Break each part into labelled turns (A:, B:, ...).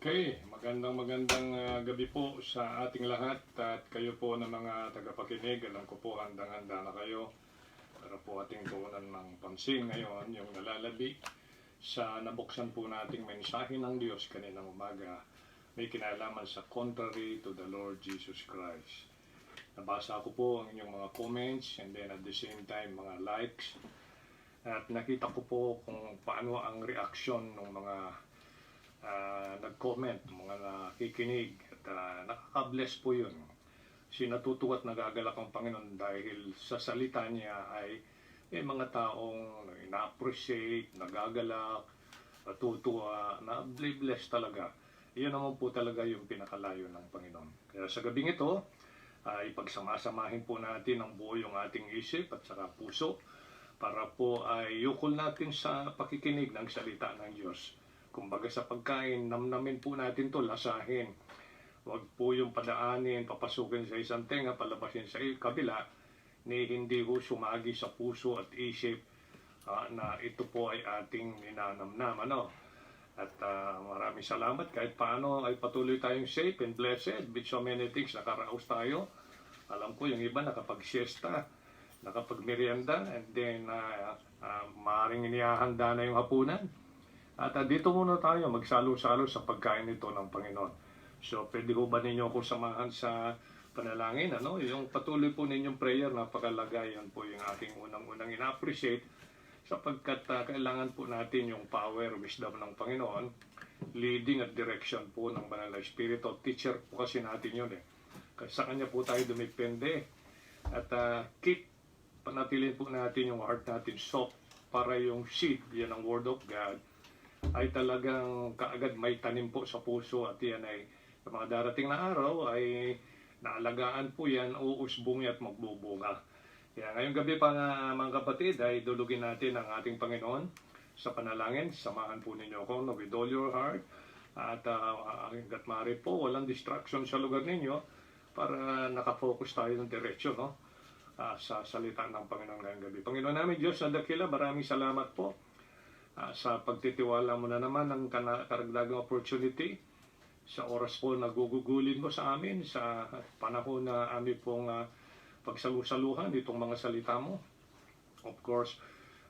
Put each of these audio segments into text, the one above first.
A: Okay, magandang gabi po sa ating lahat at kayo po na mga tagapakinig. Alam ko po handang-handa na kayo para po ating tuunan ng pansin ngayon yung nalalabi sa nabuksan po nating mensahe ng Diyos kaninang umaga. May kinalaman sa contrary to the Lord Jesus Christ. Nabasa ko po ang inyong mga comments and then at the same time mga likes. At nakita ko po kung paano ang reaksyon ng mga nag-comment, mga nakikinig at nakaka-bless po yun. Kasi natutuwa at nagagalak ang Panginoon dahil sa salita niya ay may mga taong ina-appreciate, nagagalak, natutuwa, na-bless talaga. Iyon naman po talaga yung pinakalayo ng Panginoon. Kaya sa gabing ito, ay pagsama-samahin po natin ang buo yung ating isip at saka puso para po ay yukol natin sa pakikinig ng salita ng Diyos. Kumbaga sa pagkain, namnamin po natin to, lasahin. Huwag po yung padaanin, papasukin sa isang tenga, palabasin sa kabila, ni hindi po sumagi sa puso at isip na ito po ay ating ninanamnam. At maraming salamat kahit paano ay patuloy tayong safe and blessed with so many things. Nakaraos tayo. Alam ko yung iba nakapag-siesta, nakapag-merienda, and then maaaring inihahanda na yung hapunan. At dito muna tayo magsalo-salo sa pagkain nito ng Panginoon. So pwede ho ba ninyo ako samahan sa panalangin? Yung patuloy po ninyong prayer, napakalaga. Yan po yung aking unang-unang ina-appreciate sapagkat kailangan po natin yung power, wisdom ng Panginoon, leading at direction po ng Banal na Espiritu. Teacher po kasi natin yun Kasi sa Kanya po tayo dumipende. At panatilin po natin yung heart natin soft para yung seed, yan ang Word of God, ay talagang kaagad may tanim po sa puso at yan ay sa mga darating na araw ay naalagaan po yan, uusbong at magbubunga. Kaya ngayong gabi pa nga mga kapatid ay dulugin natin ang ating Panginoon sa panalangin. Samahan po ninyo ako with all your heart at hanggat maaari po walang distraction sa lugar ninyo para nakafocus tayo ng diretsyo sa salita ng Panginoon ngayong gabi. Panginoon namin Diyos na dakila, maraming salamat po sa pagtitiwala mo na naman ng karagdagang opportunity sa oras po na gugugulin mo sa amin sa panahon na amin pong pagsalusaluhan itong mga salita mo. Of course,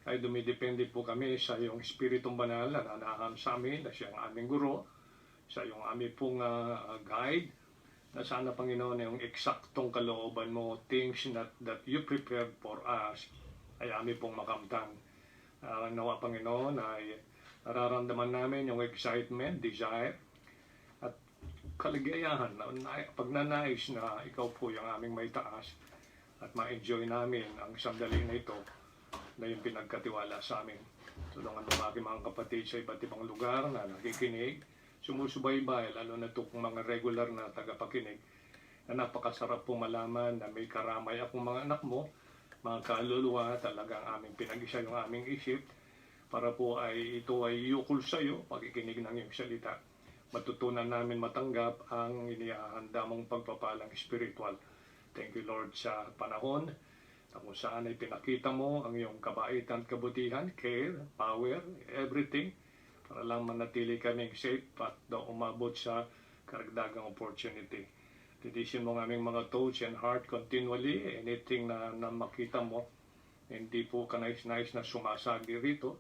A: ay dumidepende po kami sa iyong Espiritong Banal na nanaham sa amin, na siyang aming guro, sa iyong aming pong guide, na sana Panginoon yung eksaktong kalooban mo, things that you prepared for us, ay aming pong makamtan. Nawa Panginoon ay nararamdaman namin yung excitement, desire, at kaligayahan, pagnanais na ikaw po yung aming may taas at ma-enjoy namin ang sandali na ito na yung pinagkatiwala sa amin. Tulungan mo aking mga kapatid sa iba't ibang lugar na nakikinig, sumusubaybay, lalo na itong mga regular na tagapakinig, na napakasarap po malaman na may karamay akong mga anak mo, mga kaluluwa, talagang aming pinag-isa yung aming isip para po ay ito ay yukol sa iyo, pagkikinig ng iyong salita. Matutunan namin matanggap ang inihahanda mong pagpapalang spiritual. Thank you Lord sa panahon na kung saan ay pinakita mo ang iyong kabaitan, kabutihan, care, power, everything para lang manatili kaming safe at umabot sa karagdagang opportunity. Tidisin mo ng aming mga thoughts and heart continually. Anything na makita mo, hindi po kanais-nais na sumasagi rito.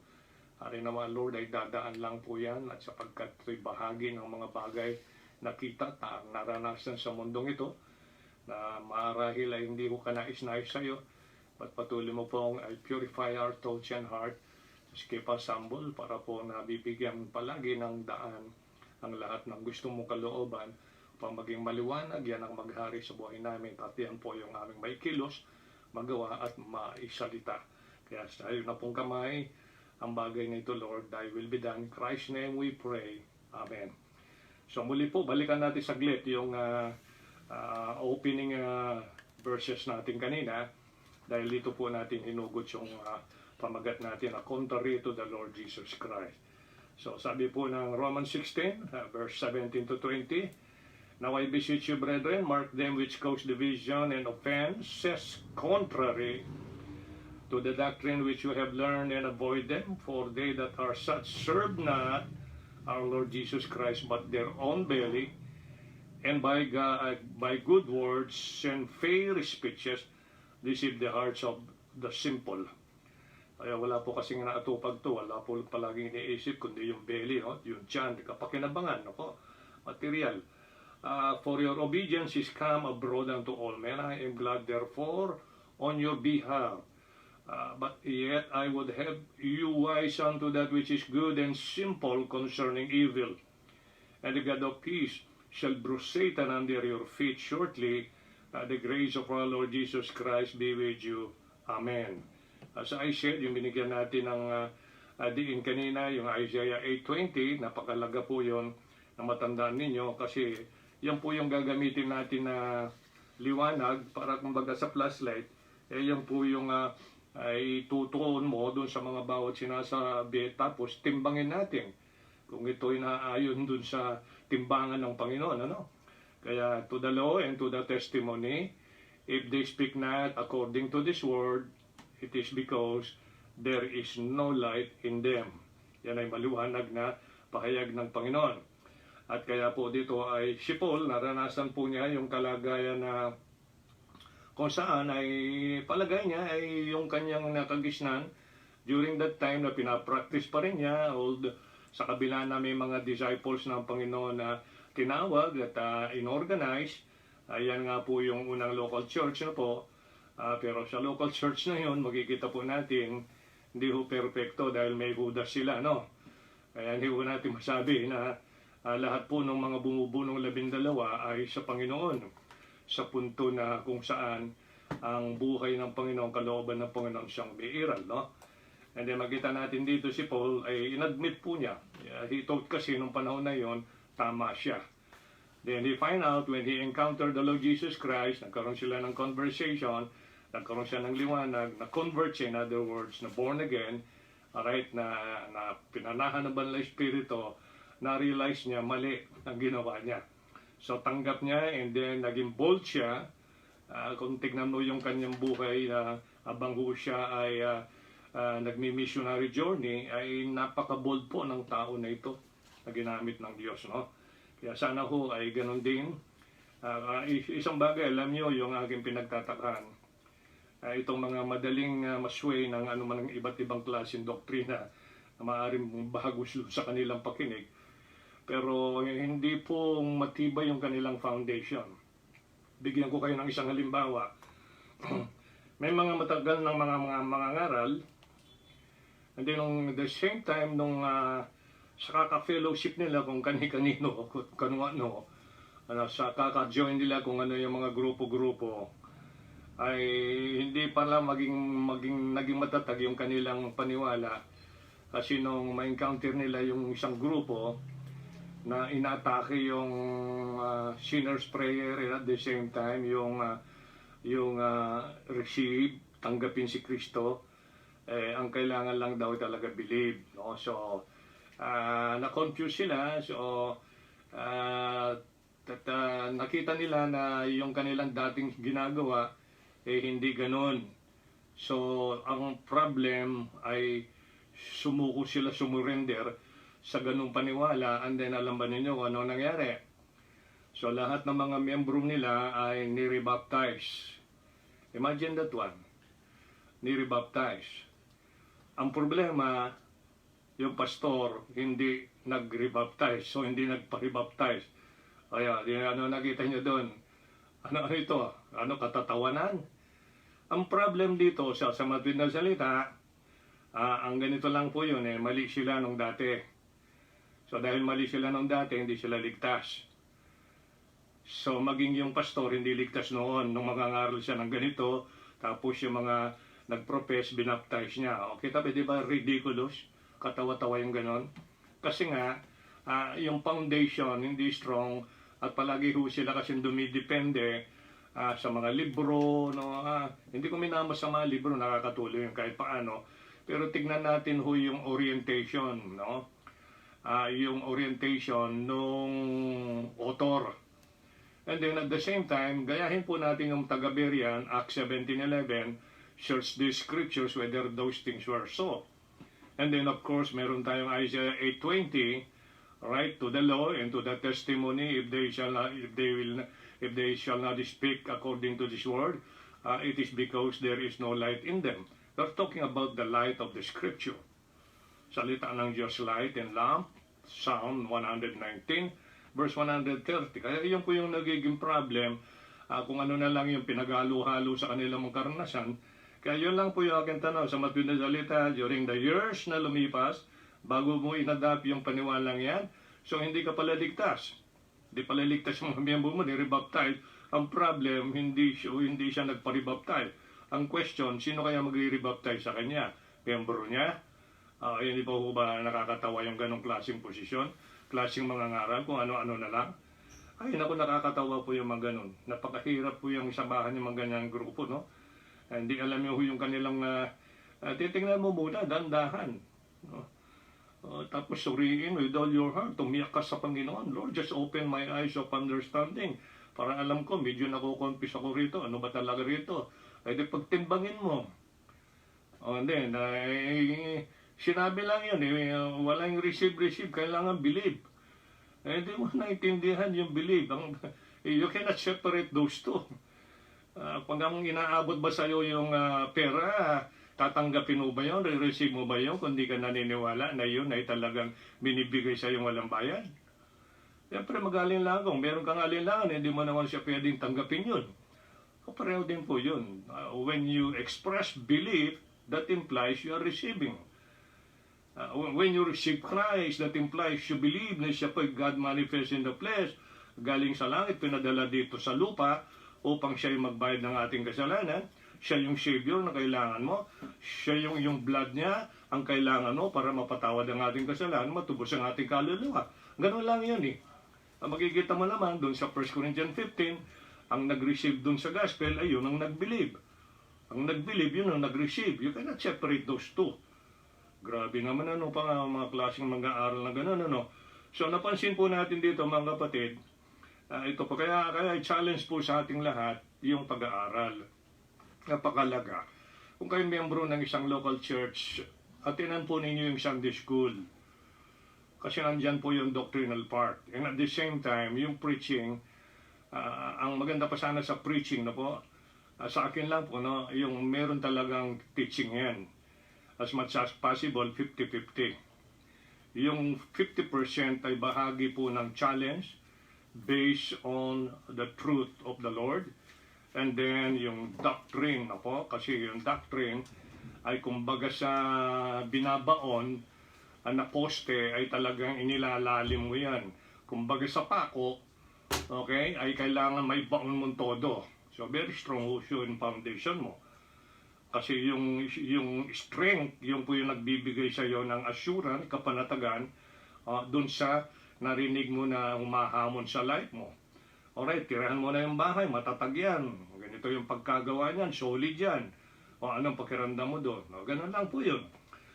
A: Hari naman Lord ay dadaan lang po yan at sapagkat ito'y bahagi ng mga bagay na kita, naranasan sa mundong ito, na marahil ay hindi ko kanais-nais sa iyo. But patuloy mo pong I purify our thoughts and heart, keep us humble para po nabibigyan palagi ng daan ang lahat ng gusto mong kalooban upang maging maliwanag, yan ang maghari sa buhay namin at yan po yung aming may kilos, magawa at maisalita. Kaya sa iyo na pong kamay ang bagay na ito Lord, thy will be done. In Christ's name we pray. Amen. So muli po, balikan natin saglit yung opening verses natin kanina dahil dito po natin hinugot yung pamagat natin na contrary to the Lord Jesus Christ. So sabi po ng Romans 16, verse 17 to 20, now I beseech you, brethren, mark them which cause division and offenses contrary to the doctrine which you have learned, and avoid them, for they that are such serve not our Lord Jesus Christ, but their own belly, and by good words and fair speeches deceive the hearts of the simple. Kaya wala po kasing naatupag to, wala po palaging iniisip kundi yung belly, no? Yung tiyan, kapakinabangan, no? Material. For your obedience is come abroad unto all men. I am glad therefore on your behalf. But yet I would have you wise unto that which is good and simple concerning evil. And the God of peace shall bruise Satan under your feet shortly. The grace of our Lord Jesus Christ be with you. Amen. As I said, yung binigyan natin ng diin kanina, yung Isaiah 8:20, napakalaga po yon na matandaan ninyo kasi yan po yung gagamitin natin na liwanag para kumbaga sa flashlight. Yan po yung ay tutuon mo doon sa mga bawat sinasabi, tapos timbangin natin kung ito'y naayon doon sa timbangan ng Panginoon. Ano? Kaya to the law and to the testimony, if they speak not according to this word, it is because there is no light in them. Yan ay maliwanag na pahayag ng Panginoon. At kaya po dito ay si Paul, naranasan po niya yung kalagayan na kung saan ay palagay niya ay yung kanyang nakagisnan during that time na pinapractice pa rin niya, sa kabila na may mga disciples ng Panginoon na tinawag at inorganize. Ayan nga po yung unang local church na po. Pero sa local church na yun, makikita po natin, hindi ho perfecto dahil may Judas sila, no? Kaya hindi po natin masabi na lahat po ng mga bumubunong 12 ay sa Panginoon. Sa punto na kung saan ang buhay ng Panginoon, kalooban ng Panginoon siyang biiral, no? And then makita natin dito si Paul ay inadmit po niya. He thought kasi nung panahon na yon, tama siya. Then he find out when he encountered the Lord Jesus Christ, nagkaroon sila ng conversation, nagkaroon siya ng liwanag, na-convert siya, in other words, na born again, alright, na pinanahan ng Banal na Espiritu, na-realize niya mali ang ginawa niya. So tanggap niya, and then naging bold siya. Kung tignan mo yung kanyang buhay, abang ho siya ay nagmi-missionary journey, ay napaka-bold po ng tao na ito na ginamit ng Diyos, no? Kaya sana ho ay ganun din. Isang bagay, alam niyo yung aking pinagtatakan, itong mga madaling masway ng anuman ng iba't ibang klaseng doktrina na maaaring bago sa kanilang pakinig, pero hindi po matibay yung kanilang foundation. Bigyan ko kayo ng isang halimbawa. May mga matagal ng mga ngaral, and then the same time nung sa kaka-fellowship nila kung kani-kanino, kung ano, sa kaka-join nila kung ano yung mga grupo-grupo, ay hindi pala naging matatag yung kanilang paniwala kasi nung ma-encounter nila yung isang grupo na inaatake yung sinner's prayer and at the same time yung receive, tanggapin si Kristo, ang kailangan lang daw talaga believe, no? So na-confuse sila, so nakita nila na yung kanilang dating ginagawa hindi ganon. So ang problem ay sumuko sila, sumurrender sa ganung paniwala, and then alam ba ninyo kung ano nangyari? So lahat ng mga miyembro nila ay nire-baptize. Imagine that one. Nire-baptize. Ang problema, yung pastor hindi nag-rebaptize, so hindi nagpa-rebaptize. Kaya ano nakita nyo doon? Ano ito? Ano katatawanan? Ang problem dito sa matuwid na salita, ang ganito lang po yun, mali sila nung dati. So dahil mali sila nung dati, hindi sila ligtas. So maging yung pastor hindi ligtas noon, nung mangangaral siya ng ganito, tapos yung mga nag-profess, binaptize niya. Okay, tabi, di ba ridiculous? Katawa-tawa yung ganon. Kasi nga, yung foundation hindi strong, at palagi ho sila kasi dumidepende sa mga libro, no? Hindi ko minamas sa mga libro, nakakatuloy yung kahit paano. Pero tignan natin ho yung orientation, no? Yung orientation nung author. And then at the same time, gayahin po natin yung taga-Berean, Acts 17:11, search the scriptures whether those things were so. And then of course, meron tayong Isaiah 8:20, right, to the law and to the testimony, if they shall not, if they shall not speak according to this word, it is because there is no light in them. We're talking about the light of the Scripture. Salita ng Diyos, light and lamp, Psalm 119, verse 130. Kaya yun po yung nagiging problem, kung ano na lang yung pinagalo-halo sa kanilang mga karanasan. Kaya yun lang po yung aking tanong sa matuwid na salita, during the years na lumipas, bago mo inadapt yung paniwalang yan, so hindi ka pala ligtas. Hindi pala ligtas yung mga miyembro mo, ni-rebaptize. Ang problem, hindi siya nagpa-rebaptize. Ang question, sino kaya magre-rebaptize sa kanya? Miyembro niya? Hindi pa po ba nakakatawa yung ganong klaseng posisyon? Klaseng mga ngaral, kung ano-ano na lang? Ay, naku, nakakatawa po yung mga ganon. Napakahirap po yung samahan yung mga ganyang grupo, no? Hindi alam yung kanilang, titingnan mo muna, dandahan. No? Tapos suriin with all your heart, tumiyak ka sa Panginoon. Lord, just open my eyes of understanding. Para alam ko, medyo nakukonfuse ako rito. Ano ba talaga rito? Ay, di pagtimbangin mo. And then, sinabi lang yun, walang receive, kailangan believe. Hindi mo naintindihan yung believe. You cannot separate those two. Pag ang inaabot ba sa'yo yung pera, tatanggapin mo ba yun? Re-receive mo ba yun? Kung di ka naniniwala na yun ay talagang binibigay sa'yo walang bayad. Siyempre magaling lang kung meron kang alinlangan, hindi mo naman siya pwedeng tanggapin yun. Pareho din po yun. When you express belief, that implies you are receiving. When you receive Christ, that implies you believe na siya po God manifest in the flesh, galing sa langit, pinadala dito sa lupa, upang siya yung magbayad ng ating kasalanan. Siya yung Savior na kailangan mo. Siya yung blood niya ang kailangan mo para mapatawad ang ating kasalanan, matubos ang ating kaluluwa. Ganun lang yun eh. Makikita mo naman doon sa 1 Corinthians 15, ang nag-receive doon sa gospel ay yun ang nag-believe. Ang nag-believe, yun ang nag-receive. You cannot separate those two. Grabe naman pa nga mga klaseng mag-aaral na gano'n, ano. So napansin po natin dito mga kapatid, ito po, kaya challenge po sa ating lahat yung pag-aaral. Napakalaga. Kung kayo miyembro ng isang local church, atinan po ninyo yung Sunday school. Kasi nandyan po yung doctrinal part. And at the same time, yung preaching, ang maganda pa sana sa preaching na po, sa akin lang po, no, yung meron talagang teaching yan. As much as possible, 50-50. Yung 50% ay bahagi po ng challenge based on the truth of the Lord. And then yung doctrine na po, kasi yung doctrine ay kumbaga sa binabaon, na poste ay talagang inilalalim mo yan. Kumbaga sa pako, okay, ay kailangan may baon mo todo. So very strong yung foundation mo. Kasi yung strength, yung po yung nagbibigay sa iyo ng assurance, kapanatagan, dun sa narinig mo na humahamon sa life mo. Alright, tirahan mo na yung bahay, matatag yan. Ganito yung pagkagawa niyan, solid yan. O anong pakiramdam mo doon? No, ganun lang po yun.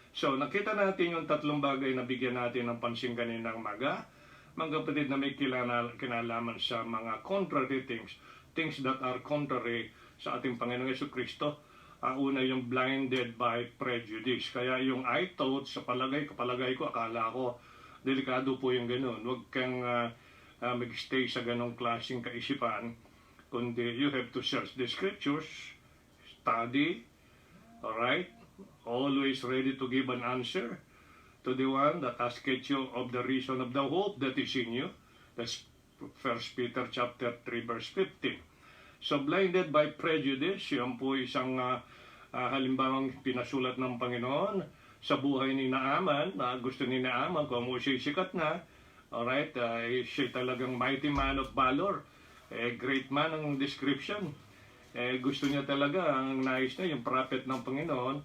A: So, nakita natin yung tatlong bagay na bigyan natin ng pansin kaninang umaga. Mga kapatid na may kinalaman sa mga contrary things that are contrary sa ating Panginoong Jesucristo. Una yung blinded by prejudice. Kaya yung I thought, sa kapalagay ko, akala ko, delikado po yung ganun. Huwag kang mag-stay sa ganong klaseng kaisipan. Kundi you have to search the scriptures, study, alright? Always ready to give an answer to the one that asketh you of the reason of the hope that is in you. That's 1 Peter chapter 3 verse 15. So blinded by prejudice, yan po isang halimbawang pinasulat ng Panginoon sa buhay ni Naaman, na gusto ni Naaman kung siya sikat na, alright, siya talagang mighty man of valor, great man ang description. Gusto niya talaga, ang nais niya, yung prophet ng Panginoon,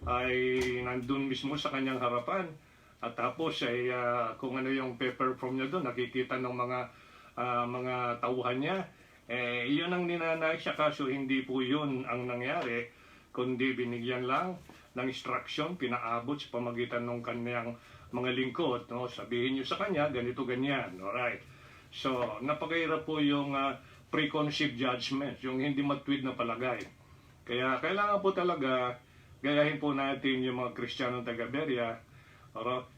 A: ay nandun mismo sa kanyang harapan. At tapos ay kung ano yung pe-perform niya doon, nakikita ng mga tauhan niya. Yun ang ninanais siya, kaso hindi po yun ang nangyari, kundi binigyan lang ng instruction, pinaabot sa pamagitan ng kanyang mga lingkod. No? Sabihin niyo sa kanya, ganito, ganyan. Alright. So, napakahirap po yung preconceived judgment, yung hindi matuwid na palagay. Kaya kailangan po talaga gayahin po natin yung mga Kristiyanong taga-Berea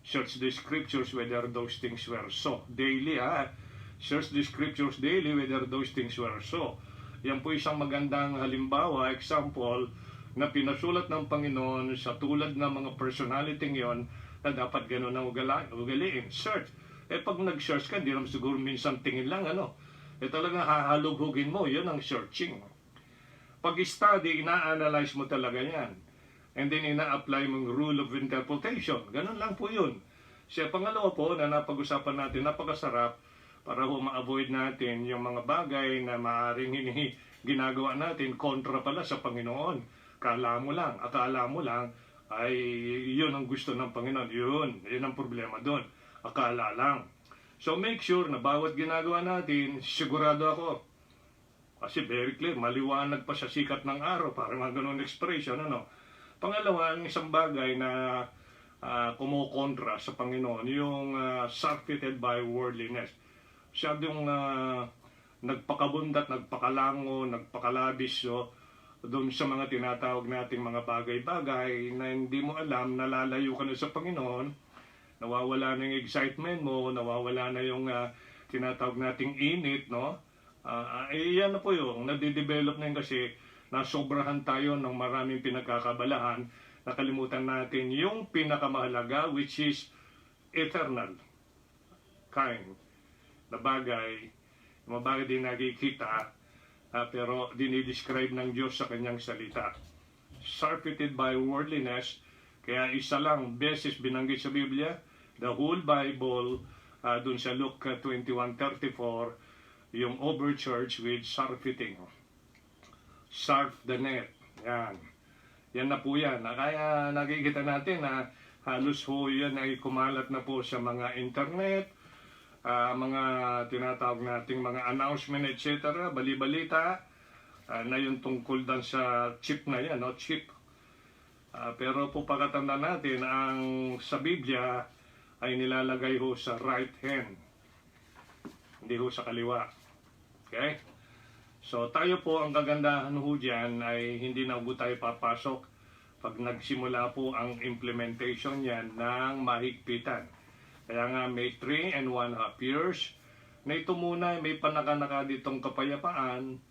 A: Search the scriptures whether those things were so. Daily, search the scriptures daily whether those things were so. Yan po isang magandang halimbawa, example, na pinasulat ng Panginoon sa tulad ng mga personality yon na dapat gano'n ang ugaliin. Search. Pag nag-search ka, di naman siguro minsan tingin lang, talagang hahalughugin mo, yun ang searching. Pag-study, ina-analyze mo talaga yan. And then ina-apply mong rule of interpretation. Ganun lang po yun. Siya pangalawa po na napag-usapan natin, napakasarap para ma-avoid natin yung mga bagay na maaaring ginagawa natin kontra pala sa Panginoon. Akala mo lang ay yun ang gusto ng Panginoon. Yun ang problema doon. Akala lang. So make sure na bawat ginagawa natin, sigurado ako, kasi very clear, maliwanag pa sa sikat ng araw, parang mga ganun expression, Pangalawa, ang isang bagay na kumukontra sa Panginoon, yung surfeited by worldliness. Masyadong nagpakabundat, nagpakalango, nagpakalabis, doon sa mga tinatawag nating mga bagay-bagay na hindi mo alam, nalalayo ka na sa Panginoon, nawawala na yung excitement mo, nawawala na yung tinatawag nating init, yan na po yung nade-develop na yun kasi nasobrahan tayo ng maraming pinagkakabalahan, nakalimutan natin yung pinakamahalaga which is eternal kind na bagay, mga bagay din nakikita pero dinidescribe ng Diyos sa kanyang salita. Surfeited by worldliness, kaya isa lang beses binanggit sa Biblia, the whole Bible, dun sa Luke 21:34, yung overcharge with surfeiting. Surf the net. Yan na po yan. Kaya nakikita natin na halos ho yan ay kumalat na po sa mga internet, mga tinatawag nating mga announcement, etc., bali-balita, na yung tungkol dan sa chip na yan, chip. Pero po pagkatanda natin, ang sa Biblia ay nilalagay ho sa right hand, hindi ho sa kaliwa. Okay? So tayo po, ang kagandahan ho dyan ay hindi na po tayo papasok pag nagsimula po ang implementation yan ng mahigpitan. Kaya nga may 3.5 years na ito muna, may panakanaka ditong kapayapaan,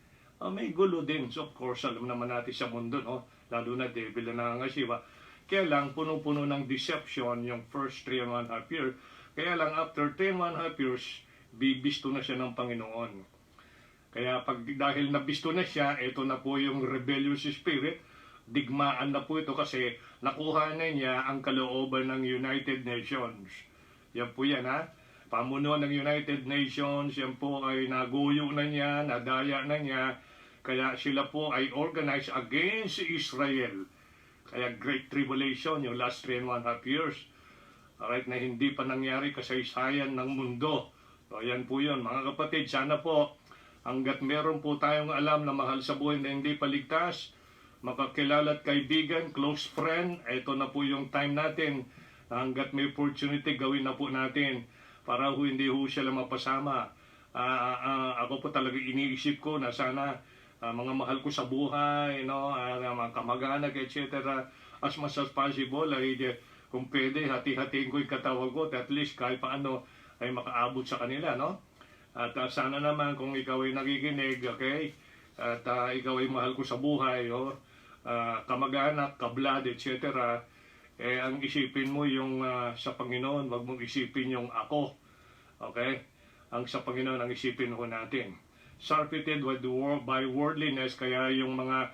A: may gulo din. So of course, alam naman natin sa mundo, lalo na devil na nangangasiwa. Kaya lang, puno-puno ng deception yung first 3.5 years. Kaya lang, after 3.5 years, bibisto na siya ng Panginoon. Kaya dahil nabisto na siya, ito na po yung rebellious spirit, digmaan na po ito kasi nakuha na niya ang kalooban ng United Nations. Yan po yan, pamunuan ng United Nations, yan po ay naguyo na niya, nadaya na niya, kaya sila po ay organized against Israel. Kaya Great Tribulation, yung last 3.5 years, alright, na hindi pa nangyari kasaysayan ng mundo. So yan po yun, mga kapatid, sana po, hanggat meron po tayong alam na mahal sa buhay na hindi paligtas, makakilala at kaibigan, close friend, ito na po yung time natin. Hanggat may opportunity, gawin na po natin para hindi ho sila mapasama. Ako po talaga iniisip ko na sana mga mahal ko sa buhay, mga kamag-anak, etc. As much as possible, ay kung pwede, hati-hatiin ko yung katawag ko at least kahit paano ay makaabot sa kanila, At sana naman kung ikaw ay nakikinig, okay? At ikaw ay mahal ko sa buhay, kamag-anak, kablad, etc., ang isipin mo yung sa Panginoon, wag mong isipin yung ako. Okay? Ang sa Panginoon, ang isipin ho natin. Surfeited by worldliness, kaya yung mga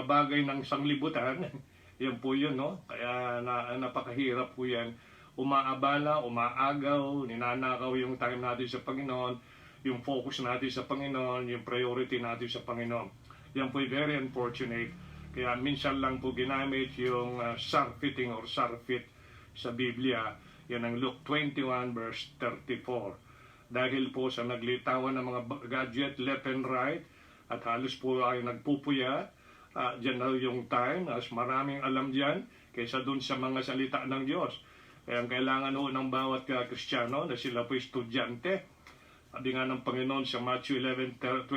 A: bagay ng sanglibutan, yan po yun, Kaya napakahirap po yan. Umaabala, umaagaw, ninanakaw yung time natin sa Panginoon, yung focus natin sa Panginoon, yung priority natin sa Panginoon. Yan po very unfortunate. Kaya minsan lang po ginamit yung surfeiting or surfeit sa Biblia. Yan ang Luke 21 verse 34. Dahil po sa naglitawan ng mga gadget left and right at halos po ay nagpupuyat, dyan na yung time, as maraming alam dyan kaysa dun sa mga salita ng Diyos. Kaya kailangan ho ng bawat Kristiyano na sila po estudyante. Sabi nga ng Panginoon sa Matthew 11:29,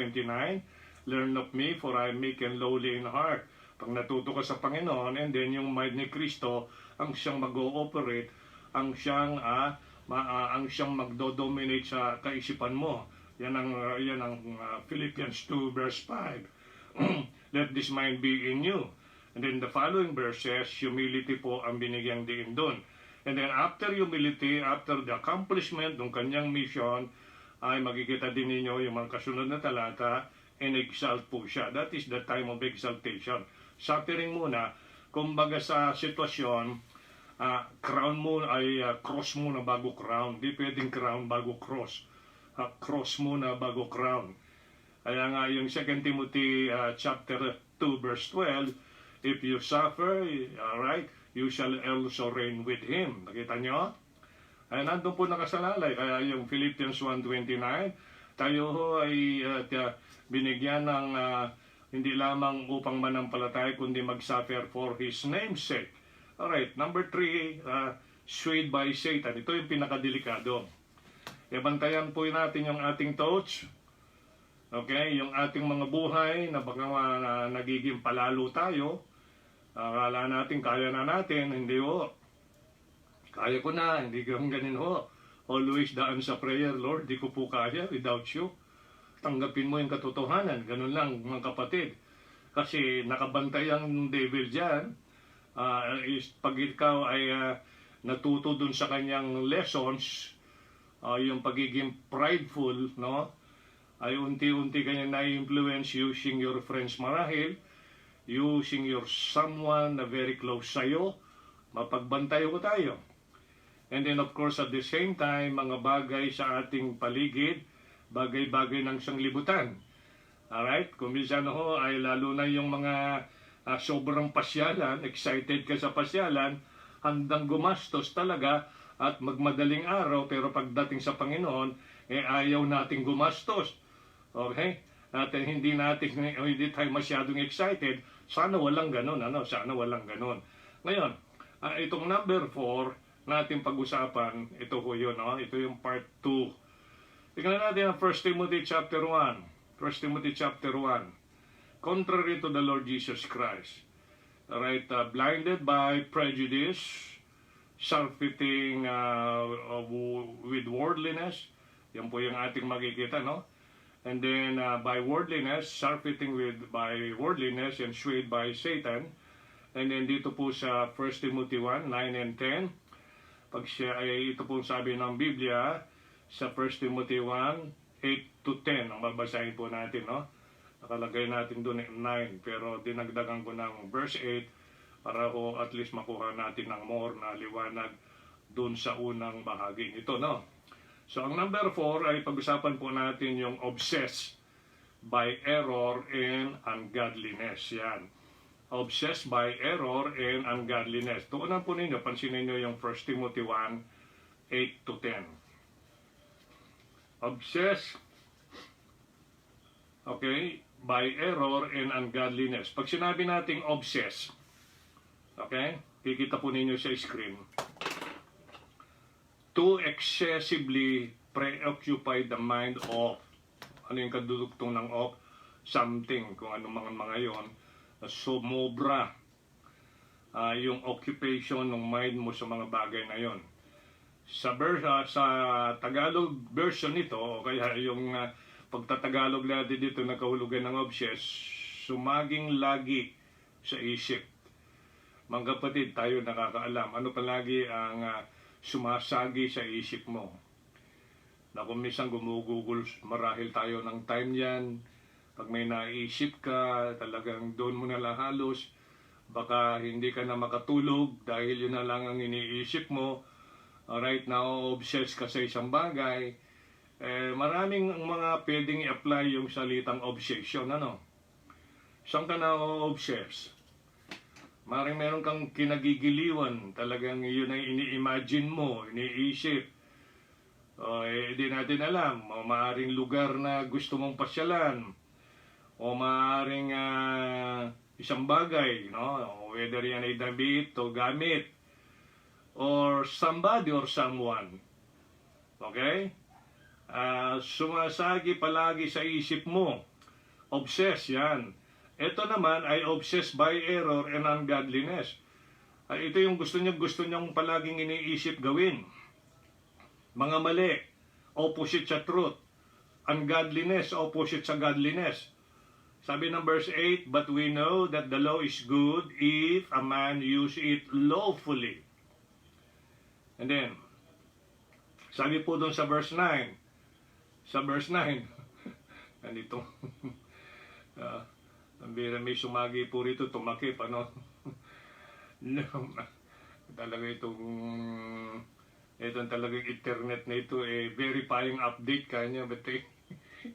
A: learn of me for I am meek and lowly in heart. Pag natuto ka sa Panginoon, and then yung mind ni Kristo ang siyang mag-ooperate, ang siyang magdo-dominate sa kaisipan mo. Yan ang Philippians 2 verse 5. Let this mind be in you. And then the following verse says, humility po ang binigyang diin doon. And then after humility, after the accomplishment ng kanyang mission, ay makikita din ninyo yung mga kasunod na talata, and exalt po siya. That is the time of exaltation. Suffering muna, kumbaga sa sitwasyon, crown mo ay cross muna bago crown. Di pwedeng crown bago cross. Cross muna bago crown. Kaya nga yung 2 Timothy chapter 2 verse 12, if you suffer, right, you shall also reign with Him. Nakita nyo? Ay nandun po nakasalalay. Kaya yung Philippians 1:29, tayo ho ay binigyan ng hindi lamang upang manampalataya, kundi mag-suffer for His name's sake. Alright, number 3, swayed by Satan. Ito yung pinakadelikado. Bantayan po natin yung ating thoughts. Okay, yung ating mga buhay na baka nagiging palalo tayo. Akala natin kaya na natin, hindi ho. Kaya ko na, hindi ganin ho. Always daan sa prayer, Lord, di ko po kaya without you. Tanggapin mo yung katotohanan, ganun lang mga kapatid. Kasi nakabantay ang devil dyan, pag ikaw ay natuto dun sa kanyang lessons, yung pagiging prideful, no? Ay unti-unti kanya na-influence using your friends marahil, using your someone na very close sa'yo, mapagbantay ko tayo. And then of course at the same time, mga bagay sa ating paligid, bagay-bagay ng sanglibutan. Alright? Kung minsan ho ay lalo na yung mga sobrang pasyalan, excited ka sa pasyalan, handang gumastos talaga at magmadaling araw, pero pagdating sa Panginoon, ayaw nating gumastos. Okay? At hindi tayo masyadong excited. Sana walang ganun, Sana walang ganun. Ngayon, itong number 4 natin pag-usapan, ito ho yun, Ito yung part 2. Tingnan natin ang 1 Timothy chapter 1. 1 Timothy chapter 1. Contrary to the Lord Jesus Christ. Alright, blinded by prejudice, self-fitting with worldliness. Yan po yung ating makikita, no? And then by worldliness, self-fitting by worldliness and swayed by Satan. And then dito po sa 1 Timothy 1, 9 and 10. Pag siya ay ito po sabi ng Biblia, sa 1 Timothy 1, 8 to 10, ang babasahin po natin, no? Nakalagay natin doon 9, pero dinagdagan ko ng verse 8 para ho at least makuha natin ng more na liwanag doon sa unang bahagi nito, no? So, ang number 4 ay pag-usapan po natin yung obsessed by error and ungodliness. Yan. Obsessed by error and ungodliness. Tuunan po ninyo, pansinin nyo yung 1 Timothy 1, 8 to 10. Obsessed, okay, by error and ungodliness. Pag sinabi nating obsessed, okay, kikita po ninyo sa screen, to excessively preoccupy the mind of, ano yung kadudugtong ng of, something, kung ano mga yon, sumobra yung occupation ng mind mo sa mga bagay na yon. Sa Tagalog version nito, o kaya yung pagtatagalog natin dito na kahulugan ng obsess, sumaging lagi sa isip. Mga kapatid, tayo nakakaalam, ano palagi ang sumasagi sa isip mo. Na kung minsan gumugugol marahil tayo ng time yan, pag may naisip ka, talagang doon mo na lang halos, baka hindi ka na makatulog dahil yun na lang ang iniisip mo. Right now, obsessed ka sa isang bagay. Maraming mga pwedeng i-apply yung salitang obsession, Saan ka na obsessed? Maring meron kang kinagigiliwan, talagang yun ay ini-imagine mo, iniisip. Di natin alam, maaring lugar na gusto mong pasyalan, o maaring isang bagay, whether yan ay damit o gamit, or somebody or someone. Okay? Sumasagi palagi sa isip mo. Obsessed yan. Ito naman ay obsessed by error and ungodliness. Ay, ito yung gusto niyang palaging iniisip gawin. Mga mali, opposite sa truth. Ungodliness, opposite sa godliness. Sabi ng verse 8, but we know that the law is good if a man use it lawfully. And then, sabi po doon sa verse 9, nandito, ang bira may sumagi po rito, tumakip, ano? Talaga itong talagang internet na ito, verifying update kanya, but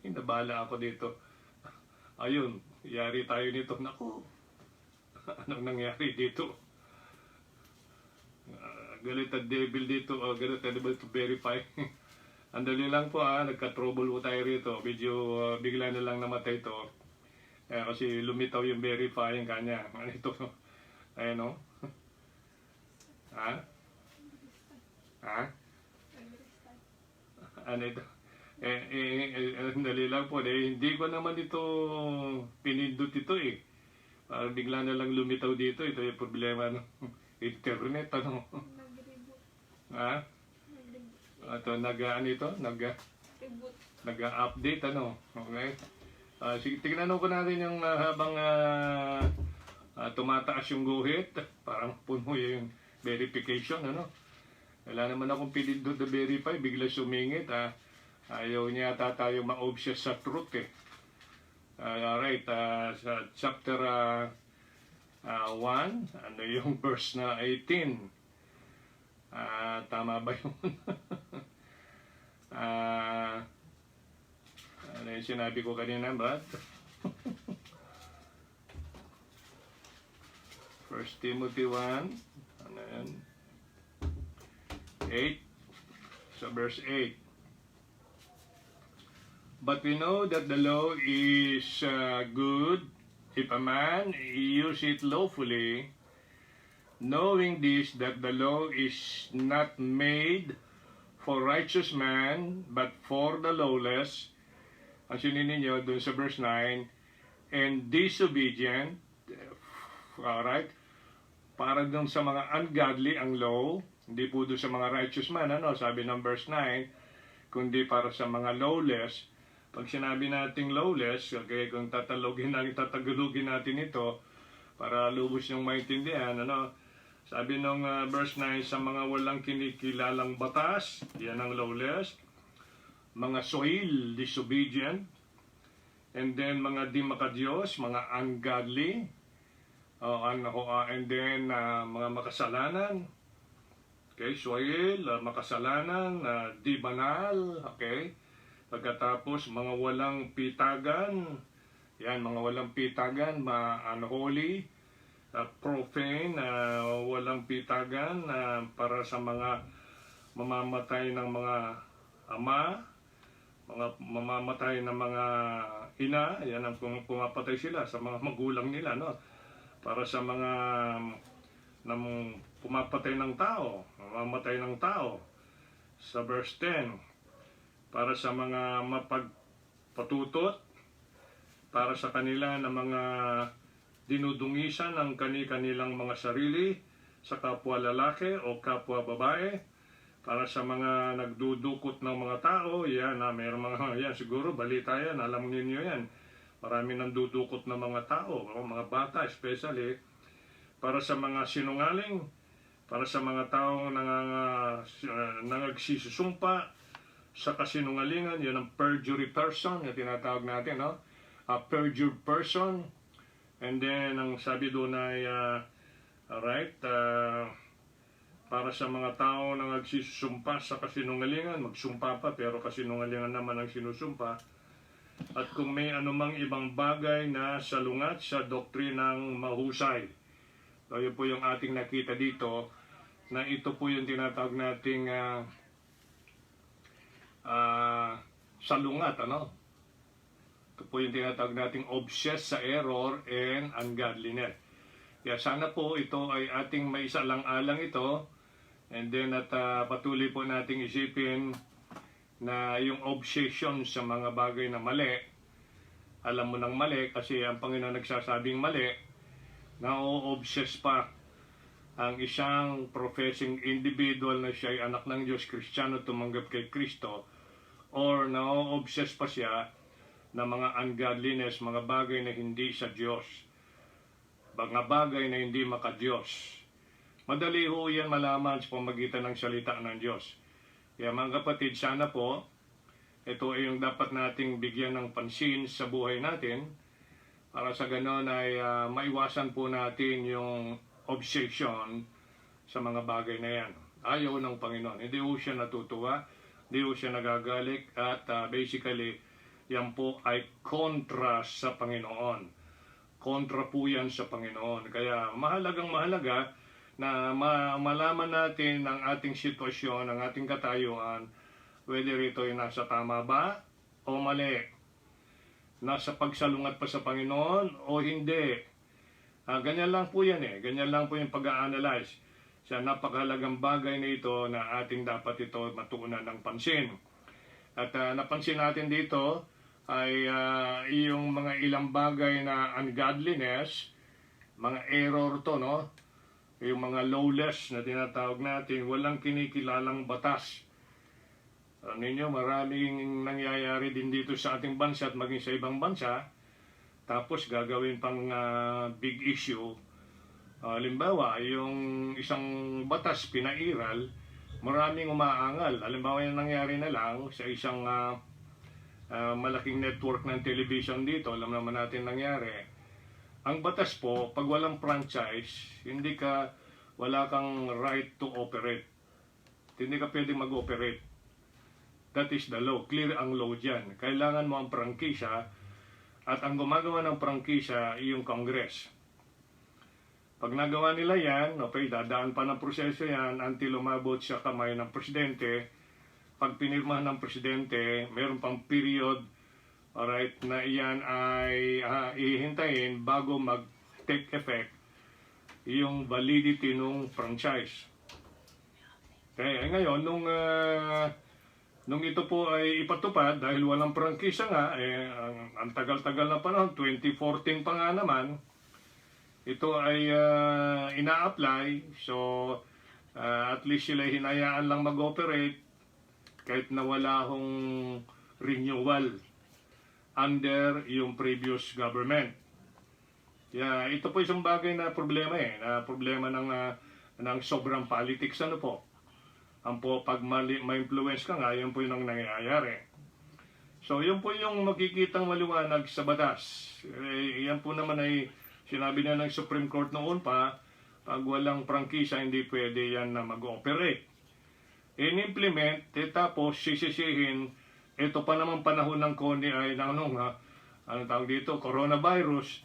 A: inabala ako dito. Ayun, yari tayo nito. Naku, anong nangyari dito? Galit ang devil dito, galit ang devil to verify. Andali lang po nagka-trouble po tayo rito. Medyo bigla na lang namatay ito. Kasi lumitaw yung verifying kanya. Ano ito? Ayan o. Ha? Ano ito? Andali lang po. Hindi ko naman ito pinindot ito Parang bigla na lang lumitaw dito. Ito yung problema ng internet. Ano? Ha? Ito, nag-update, ano? Okay? Sige, tignan ko natin yung habang tumataas yung guhit. Parang puno yung verification, ano? Wala naman akong pinindot na verify. Bigla sumingit, Ayaw niya ata tayo ma-obsess sa truth, Alright, sa chapter 1, ano yung verse na 18? Tama ba yun? Ano yung sinabi ko kanina ba? 1 Timothy 1, ano yan? 8, so verse 8. But we know that the law is good if a man use it lawfully, knowing this, that the law is not made for righteous man, but for the lawless. Ang sinin ninyo doon sa verse 9, and disobedient, alright, para doon sa mga ungodly ang law, hindi po doon sa mga righteous man, ano, sabi ng verse 9, kundi para sa mga lawless. Pag sinabi nating lawless, okay, kung tagalogin natin ito, para lubos yung maintindihan, ano, sabi nung verse 9, sa mga walang kinikilalang batas, yan ang lawless. Mga soil, disobedient. And then mga di makadiyos, mga ungodly. And then mga makasalanan. Okay, soil, makasalanan, di banal. Okay. Pagkatapos mga walang pitagan. Yan, mga walang pitagan, unholy. Profane, walang pitagan, para sa mga mamamatay ng mga ama, mga mamamatay ng mga ina, yan ang pumapatay sila sa mga magulang nila, no? Para sa mga pumapatay ng tao, mamamatay ng tao, sa verse 10, para sa mga mapagpatutot, para sa kanila na mga dinudungisan ng kanilang mga sarili sa kapwa lalaki o kapwa babae, para sa mga nagdudukot ng mga tao, yan, mayroong mga, yan, siguro balita yan, alam niyo yan, marami nang dudukot ng mga tao, mga bata especially, para sa mga sinungaling, para sa mga taong nangagsisusumpa sa kasinungalingan, yan ang perjury person, yung tinatawag natin, no? A perjured person. And then, ang sabi doon ay, para sa mga tao na nagsisusumpa sa kasinungalingan, magsumpa pa pero kasinungalingan naman ang sinusumpa. At kung may anumang ibang bagay na salungat sa doktrinang mahusay. So, yun po yung ating nakita dito, na ito po yung tinatawag nating salungat, ano? Ito po yung tinatawag nating obsessed sa error and ungodliness. Kaya sana po ito ay ating maisalang-alang ito, and then patuloy po nating isipin na yung obsession sa mga bagay na mali alam mo ng mali kasi ang Panginoon nagsasabing mali, na-obsess pa ang isang professing individual na siya ay anak ng Diyos, Kristiyano, tumanggap kay Kristo, or na-obsess pa siya na mga ungodliness, mga bagay na hindi sa Diyos, mga bagay na hindi maka-Diyos. Madali ho yan malaman sa pamagitan ng salita ng Diyos. Kaya mga kapatid, sana po, ito ay yung dapat nating bigyan ng pansin sa buhay natin, para sa ganon ay maiwasan po natin yung obsession sa mga bagay na yan. Ayaw ng Panginoon. Hindi po siya natutuwa, hindi po siya nagagalik, at basically, yan po ay kontra sa Panginoon. Kontra po yan sa Panginoon. Kaya mahalaga na malaman natin ang ating sitwasyon, ang ating katayuan, whether ito ay nasa tama ba o mali. Nasa pagsalungat pa sa Panginoon o hindi. Ganyan lang po yan Ganyan lang po yung pag-a-analyze sa napakahalagang bagay na ito na ating dapat ito matuunan ng pansin. At napansin natin dito ay yung mga ilang bagay na ungodliness, mga error to, no? Yung mga lawless na tinatawag natin, walang kinikilalang batas. Ninyo, maraming nangyayari din dito sa ating bansa at maging sa ibang bansa, tapos gagawin pang big issue. Halimbawa, yung isang batas pinairal, maraming umaangal. Halimbawa, yung nangyari na lang sa isang malaking network ng television dito, alam naman natin nangyari. Ang batas po, pag walang franchise, wala kang right to operate. Hindi ka pwedeng mag-operate. That is the law. Clear ang law dyan. Kailangan mo ang prangkisa, at ang gumagawa ng prangkisa yung Congress. Pag nagawa nila yan, okay, dadaan pa ng proseso yan until lumabot sa kamay ng presidente. Pag pinirmahan ng presidente, meron pang period, alright, na iyan ay ihintayin bago mag-take effect yung validity ng franchise. Okay, ngayon, nung ito po ay ipatupad, dahil walang prangkisa nga, ang tagal-tagal na panahon, 2014 pa nga naman, ito ay ina-apply. So, at least sila hinayaan lang mag-operate kahit na wala hong renewal under yung previous government. Ito po isang bagay na problema na problema ng sobrang politics. Ano po? Pag ma-influence ka nga, yun po yung nangyayari. So, yun po yung makikitang maliwanag sa batas. Yan po naman ay sinabi na ng Supreme Court noon pa, pag walang prangkisa, hindi pwede yan na mag-operate. In-implement, tapos sisisihin, ito pa naman panahon ng tawag dito, coronavirus,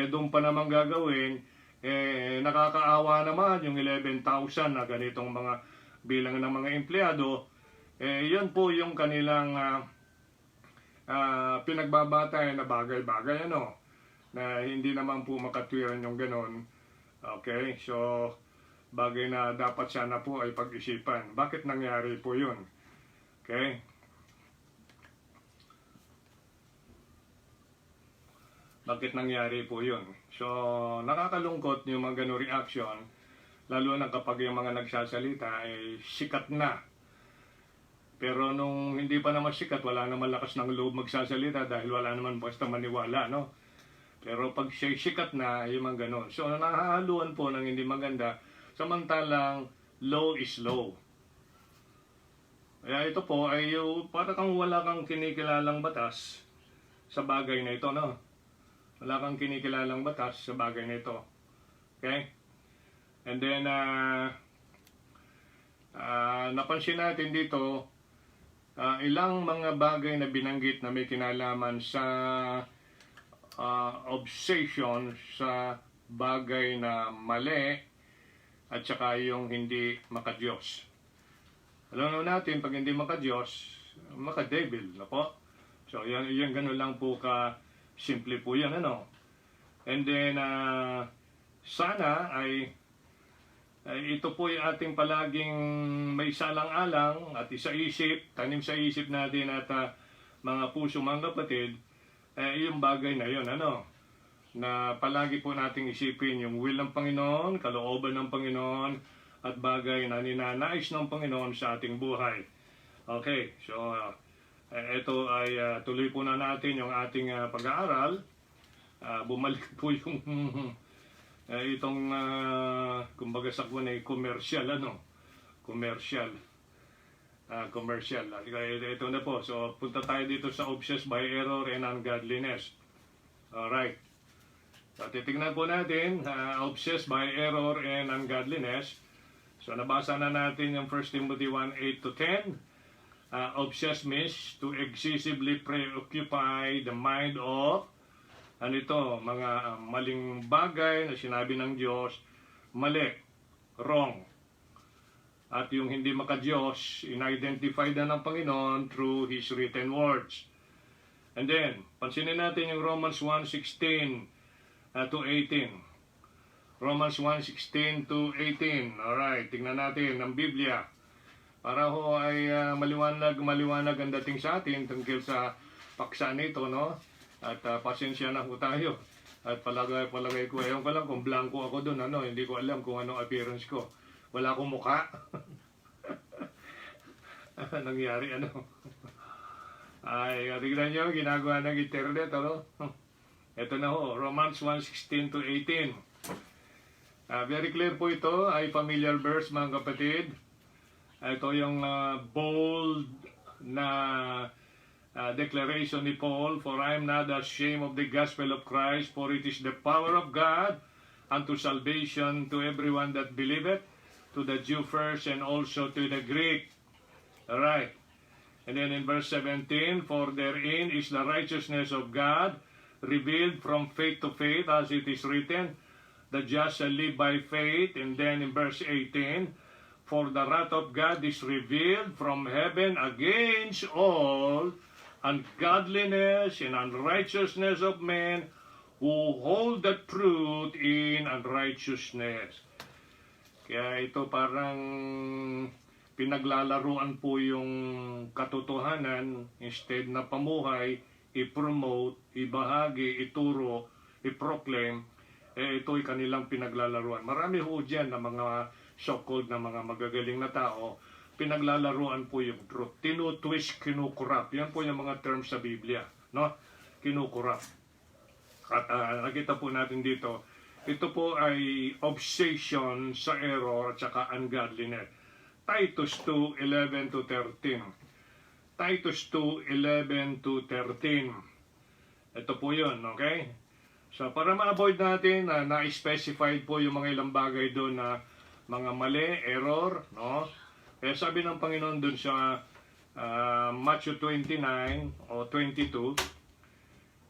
A: doon pa naman gagawin, nakakaawa naman yung 11,000 na ganitong mga bilang ng mga empleyado, yan po yung kanilang pinagbabatay na bagay-bagay, na hindi naman po makatwiran yung ganon. Okay, so bagay na dapat sana po ay pag-isipan. Bakit nangyari po yun? Okay? Bakit nangyari po yun? So, nakakalungkot yung mga ganong reaction, lalo na kapag yung mga nagsasalita ay sikat na. Pero nung hindi pa naman sikat, wala naman lakas ng loob magsasalita dahil wala naman basta maniwala, no? Pero pag siya sikat na, yung mga ganon. So, nahahaluan po ng hindi maganda, samantalang law is law. Kaya ito po ay para kang wala kang kinikilalang batas sa bagay na ito, no? Wala kang kinikilalang batas sa bagay na ito. Okay? And then, napansin natin dito, ilang mga bagay na binanggit na may kinalaman sa obsession sa bagay na mali at saka yung hindi maka-Diyos. Alam natin, pag hindi maka-Diyos, maka-devil, no po? So, yan ganun lang po simple po yan, ano? And then, sana ay ito po yung ating palaging may salang-alang at isa-isip, tanim sa isip natin at mga puso, mga kapatid, Yung bagay na yun, na palagi po nating isipin yung will ng Panginoon, kalooban ng Panginoon, at bagay na ninanais ng Panginoon sa ating buhay. Okay, so ito ay tuloy po na natin yung ating pag-aaral. Bumalik po yung itong kumbaga sa kuwan ay commercial, commercial. Ito na po. So, punta tayo dito sa obsessed by error and ungodliness. Alright. So, titignan po natin, obsessed by error and ungodliness. So, nabasa na natin yung 1 Timothy 1:8-10. Obsessed means to excessively preoccupy the mind of mga maling bagay na sinabi ng Diyos, mali, wrong. At yung hindi maka-Diyos, in-identify na ng Panginoon through His written words. And then, pansinin natin yung Romans 1:16 to 18. Romans 1:16-18. Alright, tingnan natin ang Biblia. Para ho ay maliwanag ang dating sa atin tungkol sa paksa nito, At pasensya na po tayo. At palagay ko, ewan ko lang kung blanco ako doon, hindi ko alam kung anong appearance ko. Wala akong mukha. Nangyari, Ay, tignan nyo, ginagawa ng internet, Ito na ho, Romans 1:16-18. Very clear po ito, ay familiar verse mga kapatid. Ito yung bold na declaration ni Paul, for I am not ashamed of the gospel of Christ, for it is the power of God unto salvation to everyone that believeth, to the Jew first and also to the Greek. Alright. And then in verse 17, for therein is the righteousness of God revealed from faith to faith, as it is written, the just shall live by faith. And then in verse 18, for the wrath of God is revealed from heaven against all ungodliness and unrighteousness of men who hold the truth in unrighteousness. Kaya ito parang pinaglalaruan po yung katotohanan, instead na pamuhay, i-promote, ibahagi, ituro, i-proclaim, ito'y kanilang pinaglalaruan. Marami ho dyan na mga so-called na mga magagaling na tao, pinaglalaruan po yung truth. Tinutwist, kinukurap. Yan po yung mga terms sa Biblia. Kinukurap. At nakita po natin dito, ito po ay obsession sa error at saka ungodliness. Titus 2:11-13. Titus 2:11-13. Ito po yun, okay? So, para ma-avoid natin, na-specified po yung mga ilang bagay doon na mga mali, error, Kaya sabi ng Panginoon dun sa Matthew 29 o 22,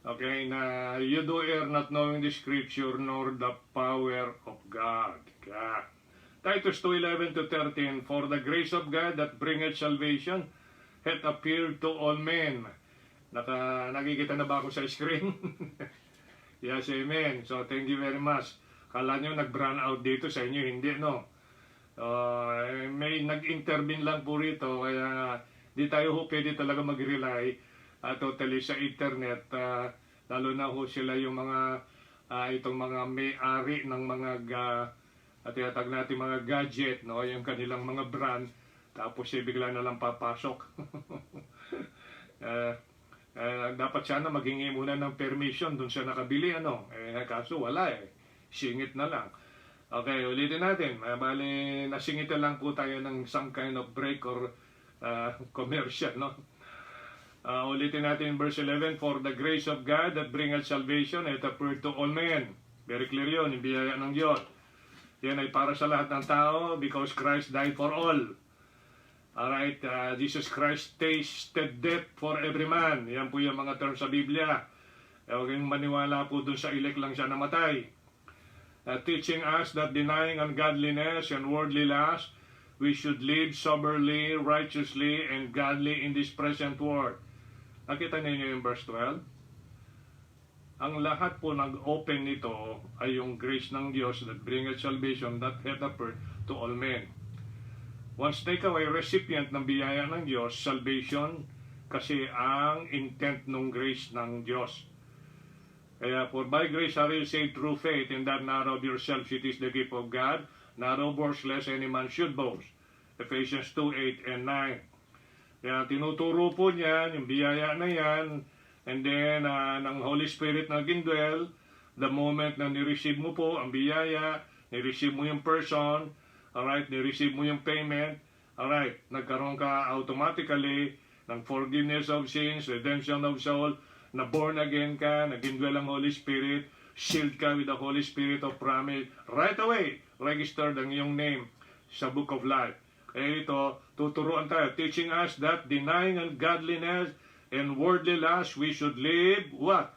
A: okay, na you do err not knowing the scripture nor the power of God. Yeah. Titus 2:11-13, for the grace of God that bringeth salvation hath appeared to all men. Nakikita na ba ako sa screen? Yes, amen. So, thank you very much. Kala nyo nag-brown out dito, sa inyo hindi, may nag-intervene lang po rito, kaya di tayo pwede talaga mag-rely totally sa internet, lalo na sila yung mga itong mga may-ari ng mga tinatag natin mga gadget, yung kanilang mga brand, tapos bigla na lang papasok. Dapat sana maghingi muna ng permission dun sa nakabili, kaso wala singit na lang. Okay, ulitin natin. Bali, nasingitan lang po tayo ng some kind of break or commercial, ulitin natin verse 11, for the grace of God that bringeth salvation hath appeared to all men. Very clear yun, yung biyaya ng Diyos. Yan ay para sa lahat ng tao because Christ died for all. Alright, Jesus Christ tasted death for every man. Yan po yung mga terms sa Biblia. Huwag kayong maniwala po dun sa elect lang siya namatay. Teaching us that denying ungodliness and worldly lust, we should live soberly, righteously, and godly in this present world. Nakita niyo yung verse 12? Ang lahat po nag-open nito ay yung grace ng Diyos that bringeth salvation that hath appeared to all men. Once na ikaw ay recipient ng biyaya ng Diyos, salvation, kasi ang intent ng grace ng Diyos. Kaya, for by grace are you saved through faith, in that not of yourselves, it is the gift of God, not of works, lest any man should boast. Ephesians 2:8 and 9. Kaya tinuturo po niyan, yung biyaya na yan, and then ng Holy Spirit na gindwell, the moment na ni-receive mo po ang biyaya, ni-receive mo yung person, alright, ni-receive mo yung payment, alright, nagkaroon ka automatically ng forgiveness of sins, redemption of soul, na born again ka, nag-indwell ang Holy Spirit, sealed ka with the Holy Spirit of promise, right away, registered ang iyong name sa Book of Life. Kaya ito, tuturuan tayo, teaching us that denying ungodliness and worldly lust, we should live, what?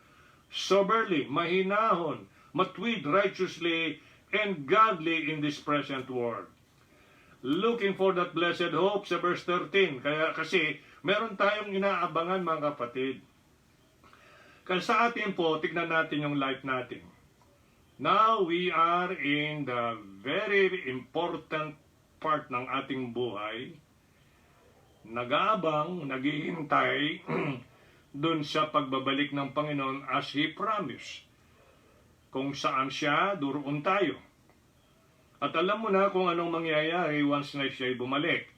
A: Soberly, mahinahon, matwid righteously, and godly in this present world. Looking for that blessed hope sa verse 13. Kasi meron tayong inaabangan, mga kapatid. Kasi sa atin po, tignan natin yung life natin. Now we are in the very important part ng ating buhay. Nag-aabang, naghihintay dun sa pagbabalik ng Panginoon as He promised. Kung saan siya, duroon tayo. At alam mo na kung anong mangyayari once na siya'y bumalik.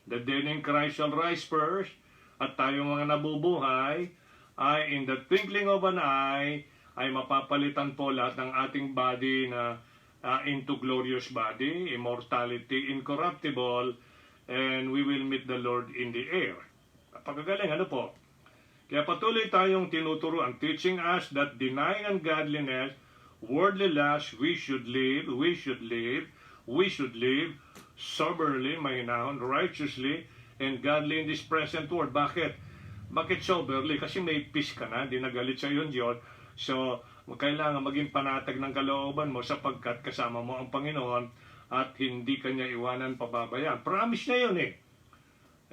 A: The dead in Christ shall rise first, at tayo mga nabubuhay, ay in the twinkling of an eye, ay mapapalitan po lahat ng ating body na into glorious body, immortality, incorruptible, and we will meet the Lord in the air. Pagkagaling, ano po? Kaya patuloy tayong tinuturuan, teaching us that denying ungodliness, worldly lust, we should live soberly, mahinahon, righteously, and godly in this present world. Bakit? Bakit soberly? Kasi may peace ka na, di nagalit sa iyo Diyos. So, kailangan maging panatag ng kalooban mo sapagkat kasama mo ang Panginoon at hindi kanya iwanan pababayaan. Promise niya yun eh.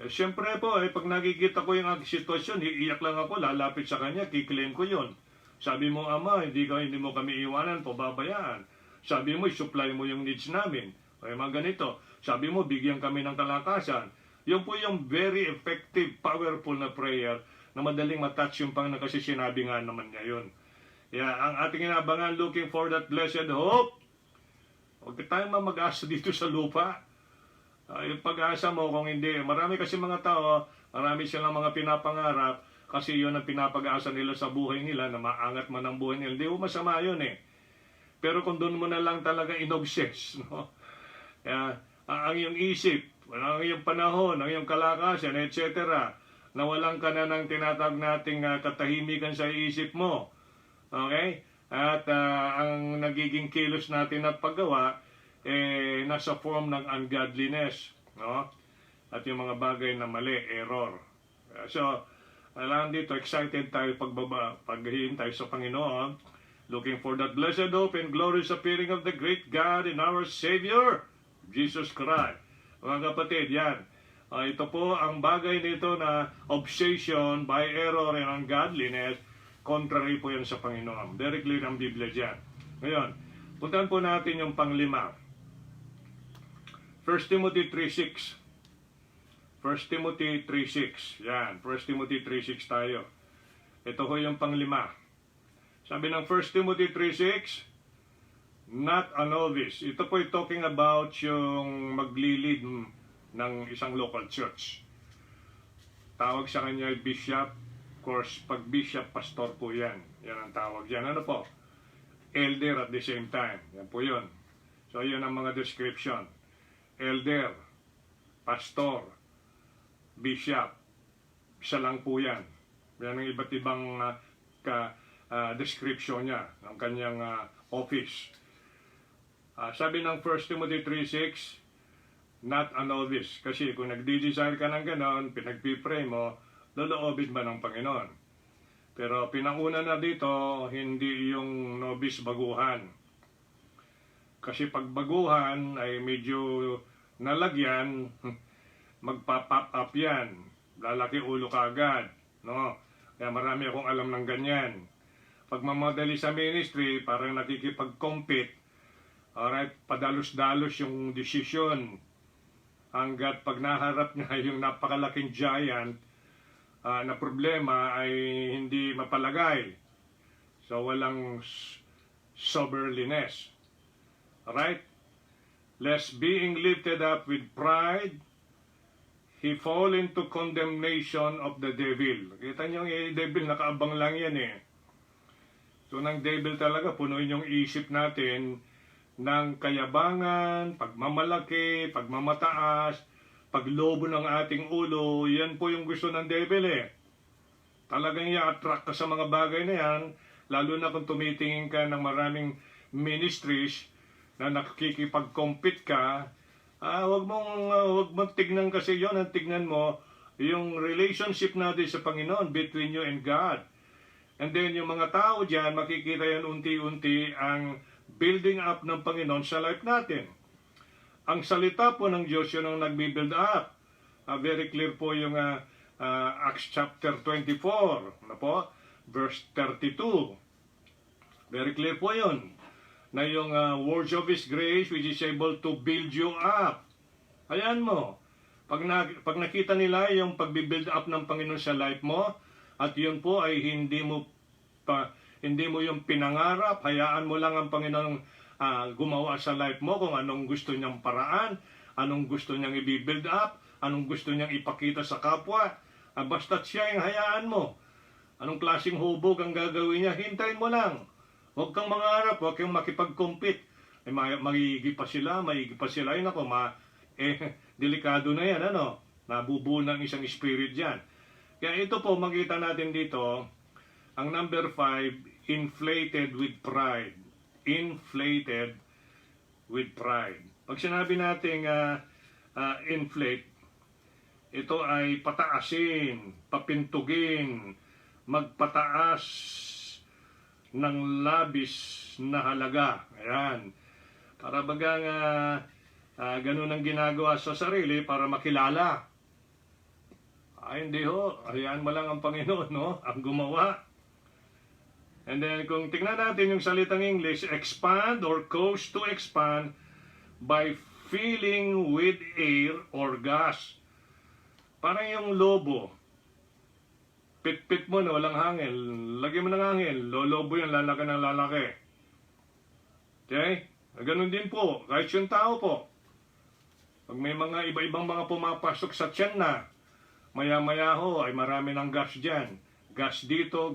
A: Siyempre po, pag nakikita ko yung sitwasyon, iiyak lang ako, lalapit sa kanya, kiklaim ko yun. Sabi mo, Ama, hindi mo kami iwanan pababayaan. Sabi mo, supply mo yung needs namin. O mga ganito. Sabi mo, bigyan kami ng kalakasan. Yun po yung very effective, powerful na prayer na madaling matouch yung Panginoon kasi sinabi nga naman niya yun. Kaya ang ating inabangan, looking for that blessed hope. Huwag tayong mag-asa dito sa lupa. Yung pag-asa mo kung hindi. Marami kasi mga tao, marami silang mga pinapangarap kasi yun ang pinapag-asa nila sa buhay nila na maangat man ang buhay nila. Hindi mo masama yun eh. Pero kung doon mo na lang talaga inobsess, no? Kaya, ang iyong isip, ang iyong panahon, ang iyong kalakasan, etc. Nawalan ka na ng tinatawag nating katahimikan sa isip mo. Okay? At ang nagiging kilos natin at paggawa, nasa form ng ungodliness. No? At yung mga bagay na mali, error. So, alam dito, excited tayo paghihintay sa Panginoon, looking for that blessed hope and glorious appearing of the great God and our Savior, Jesus Christ. Mga kapatid, yan. Ito po ang bagay nito na obsession by error and ungodliness, contrary po yan sa Panginoon. Very clear ang Biblia dyan. Ngayon, puntahan po natin yung panglima. 1 Timothy 3:6. 1 Timothy 3:6. Yan, 1 Timothy 3:6 tayo. Ito ho yung panglima. Sabi ng 1 Timothy 3:6, not a novice. Ito po ay talking about yung maglilid ng isang local church. Tawag sa kanya ay bishop. Of course, pag bishop, pastor po yan. Yan ang tawag dyan. Ano po? Elder at the same time. Yan po yun. So, yun ang mga description. Elder, pastor, bishop. Isa lang po yan. Yan ang iba't ibang description niya ng kanyang office. Sabi ng 1 Timothy 3:6, not a novice. Kasi kung nagdi-desire ka ng ganon, pinagpipray mo, loloobin ba ng Panginoon? Pero pinauna na dito, hindi yung novice baguhan. Kasi pag baguhan ay medyo nalagyan, magpa-pop up yan. Lalaki ulo ka agad. No? Kaya marami akong alam ng ganyan. Pag mamadali sa ministry, parang nakikipag-compete. Alright, padalos-dalos yung decision. Hanggat pag naharap niya yung napakalaking giant, na problema ay hindi mapalagay. So walang soberliness. Alright? Lest being lifted up with pride, he fall into condemnation of the devil. Kita niyo yung devil, nakaabang lang yan eh. So ng devil talaga, punuin yung isip natin ng kayabangan, pagmamalaki, pagmamataas, paglobo ng ating ulo. Yan po yung gusto ng devil eh. Talagang i-attract ka sa mga bagay na yan, lalo na kung tumitingin ka ng maraming ministries na nakikipag-compete ka. Wag mong tignan kasi yon, ang tignan mo yung relationship natin sa Panginoon between you and God. And then yung mga tao dyan, makikita yan unti-unti ang building up ng Panginoon sa life natin. Ang salita po ng Diyos yun ang nagbi-build up. Very clear po yung Acts chapter 24, na po, verse 32. Very clear po yun. Na yung words of His grace which is able to build you up. Ayan mo. Pag nakita nila yung pagbi-build up ng Panginoon sa life mo, at yun po ay hindi mo yung pinangarap, hayaan mo lang ang Panginoon gumawa sa life mo kung anong gusto niyang paraan, anong gusto niyang i-build up, anong gusto niyang ipakita sa kapwa. Basta't siya yung hayaan mo. Anong klaseng hubog ang gagawin niya, hintayin mo lang. Huwag kang mangarap, huwag kang makipag-compete. Magiging pa sila. Yun ako, delikado na yan, ano? Nabubuo ng isang spirit dyan. Kaya ito po, makita natin dito, ang number 5, inflated with pride. Inflated with pride. Pag sinabi natin inflate, ito ay pataasin, papintugin, magpataas ng labis na halaga. Ayan. Para bagang ganun ang ginagawa sa sarili para makilala. Hindi ho. Hayaan mo lang ang Panginoon, no? Ang gumawa. And then, kung tingnan natin yung salitang English, expand or cause to expand by filling with air or gas. Parang yung lobo. Pit-pit mo na walang hangin. Lagyan mo ng hangin. Lolobo yan, lalaki ng lalaki. Okay? Ganun din po. Kahit yung tao po. Pag may mga iba-ibang mga pumapasok sa tiyan na, maya-maya ho, ay marami ng gas dyan. Gas dito,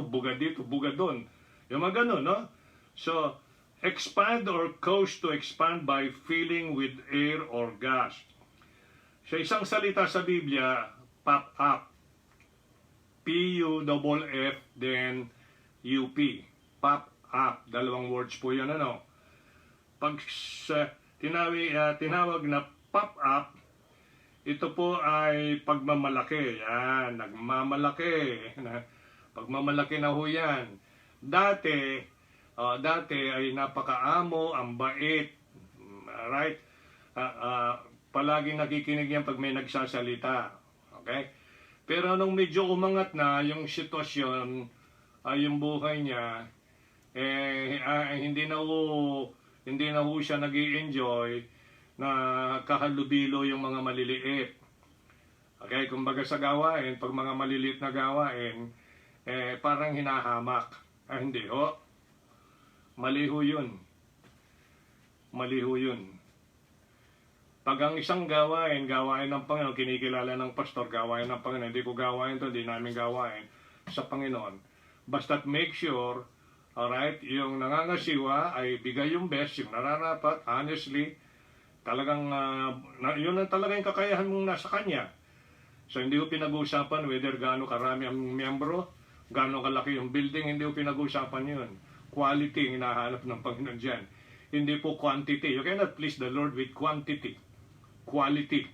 A: buga dito, buga doon. Yung mga ganun, no? So, expand or cause to expand by filling with air or gas. Sa isang salita sa Biblia, pop up. P-U-F-F, then U-P. Pop up. Dalawang words po yun, ano? Pag tinawag na pop up, ito po ay pagmamalaki. Yan, nagmamalaki. Pagmamalaki na ho yan. Dati ay napakaamo, ang bait. Right? Palaging nakikinig yan pag may nagsasalita. Okay? Pero nung medyo umangat na yung sitwasyon, yung buhay niya, hindi na ho siya nag-i-enjoy na kahalubilo yung mga maliliit. Okay, kumbaga sa gawain, pag mga maliliit na gawain, parang hinahamak. Hindi ho. Mali ho yun. Pag ang isang gawain ng Panginoon, kinikilala ng pastor, gawain ng Panginoon, hindi ko gawain to, hindi namin gawain sa Panginoon. Basta't make sure, alright, yung nangangasiwa ay bigay yung best, yung nararapat, honestly, talagang, yun ang talagang kakayahan mong nasa kanya. So, hindi ko pinag-uusapan whether gaano karami ang miyembro, gaano kalaki yung building, hindi ko pinag-uusapan yun. Quality ang hinahanap ng Panginoon dyan. Hindi po quantity. You cannot please the Lord with quantity. Quality.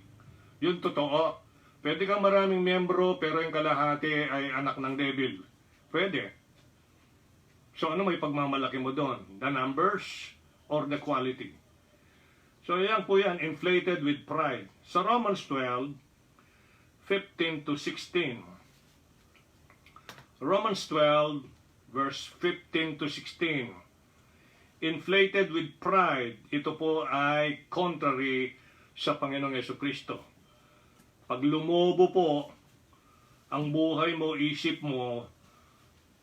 A: Yun totoo. Pwede kang maraming miyembro, pero yung kalahati ay anak ng devil. Pwede. So, ano may pagmamalaki mo doon? The numbers or the quality? So, yan po yan, inflated with pride. Sa Romans 12, 15 to 16. Romans 12, verse 15 to 16. Inflated with pride, ito po ay contrary sa Panginoong Jesucristo. Pag lumobo po ang buhay mo, isip mo,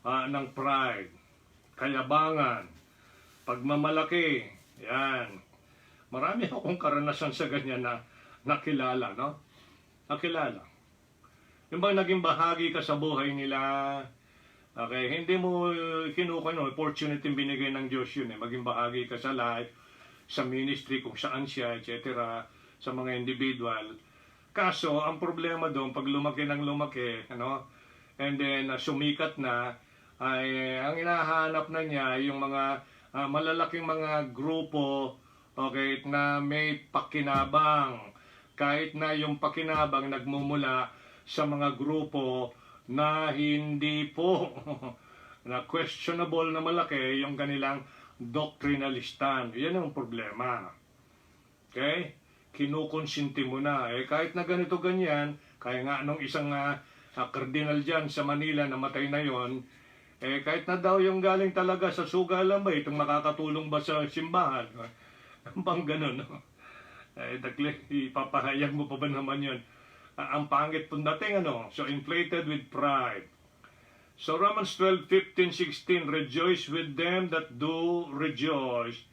A: ng pride, kayabangan, pagmamalaki, yan. Marami akong karanasan sa ganyan na nakilala, no? Nakilala. Yung bang naging bahagi ka sa buhay nila, okay, hindi mo kinukuno, opportunity binigay ng Diyos yun, maging bahagi ka sa life, sa ministry, kung saan siya, etc., sa mga individual. Kaso, ang problema doon, pag lumaki ng lumaki, ano, and then sumikat na, ay ang hinahanap na niya, yung mga malalaking mga grupo, okay, na may pakinabang, kahit na yung pakinabang nagmumula sa mga grupo na hindi po na questionable na malaki yung kanilang doctrinal stand. Yan ang problema. Okay? Kinukonsinti mo na. Kahit na ganito ganyan, kaya nga nung isang cardinal dyan sa Manila, namatay na yon, kahit na daw yung galing talaga sa sugalan ba, itong makakatulong ba sa simbahan? Pang ganun, no? Ipapahayag mo pa ba naman yun? Ang pangit pong dating, ano? So, inflated with pride. So, Romans 12:15-16, rejoice with them that do rejoice,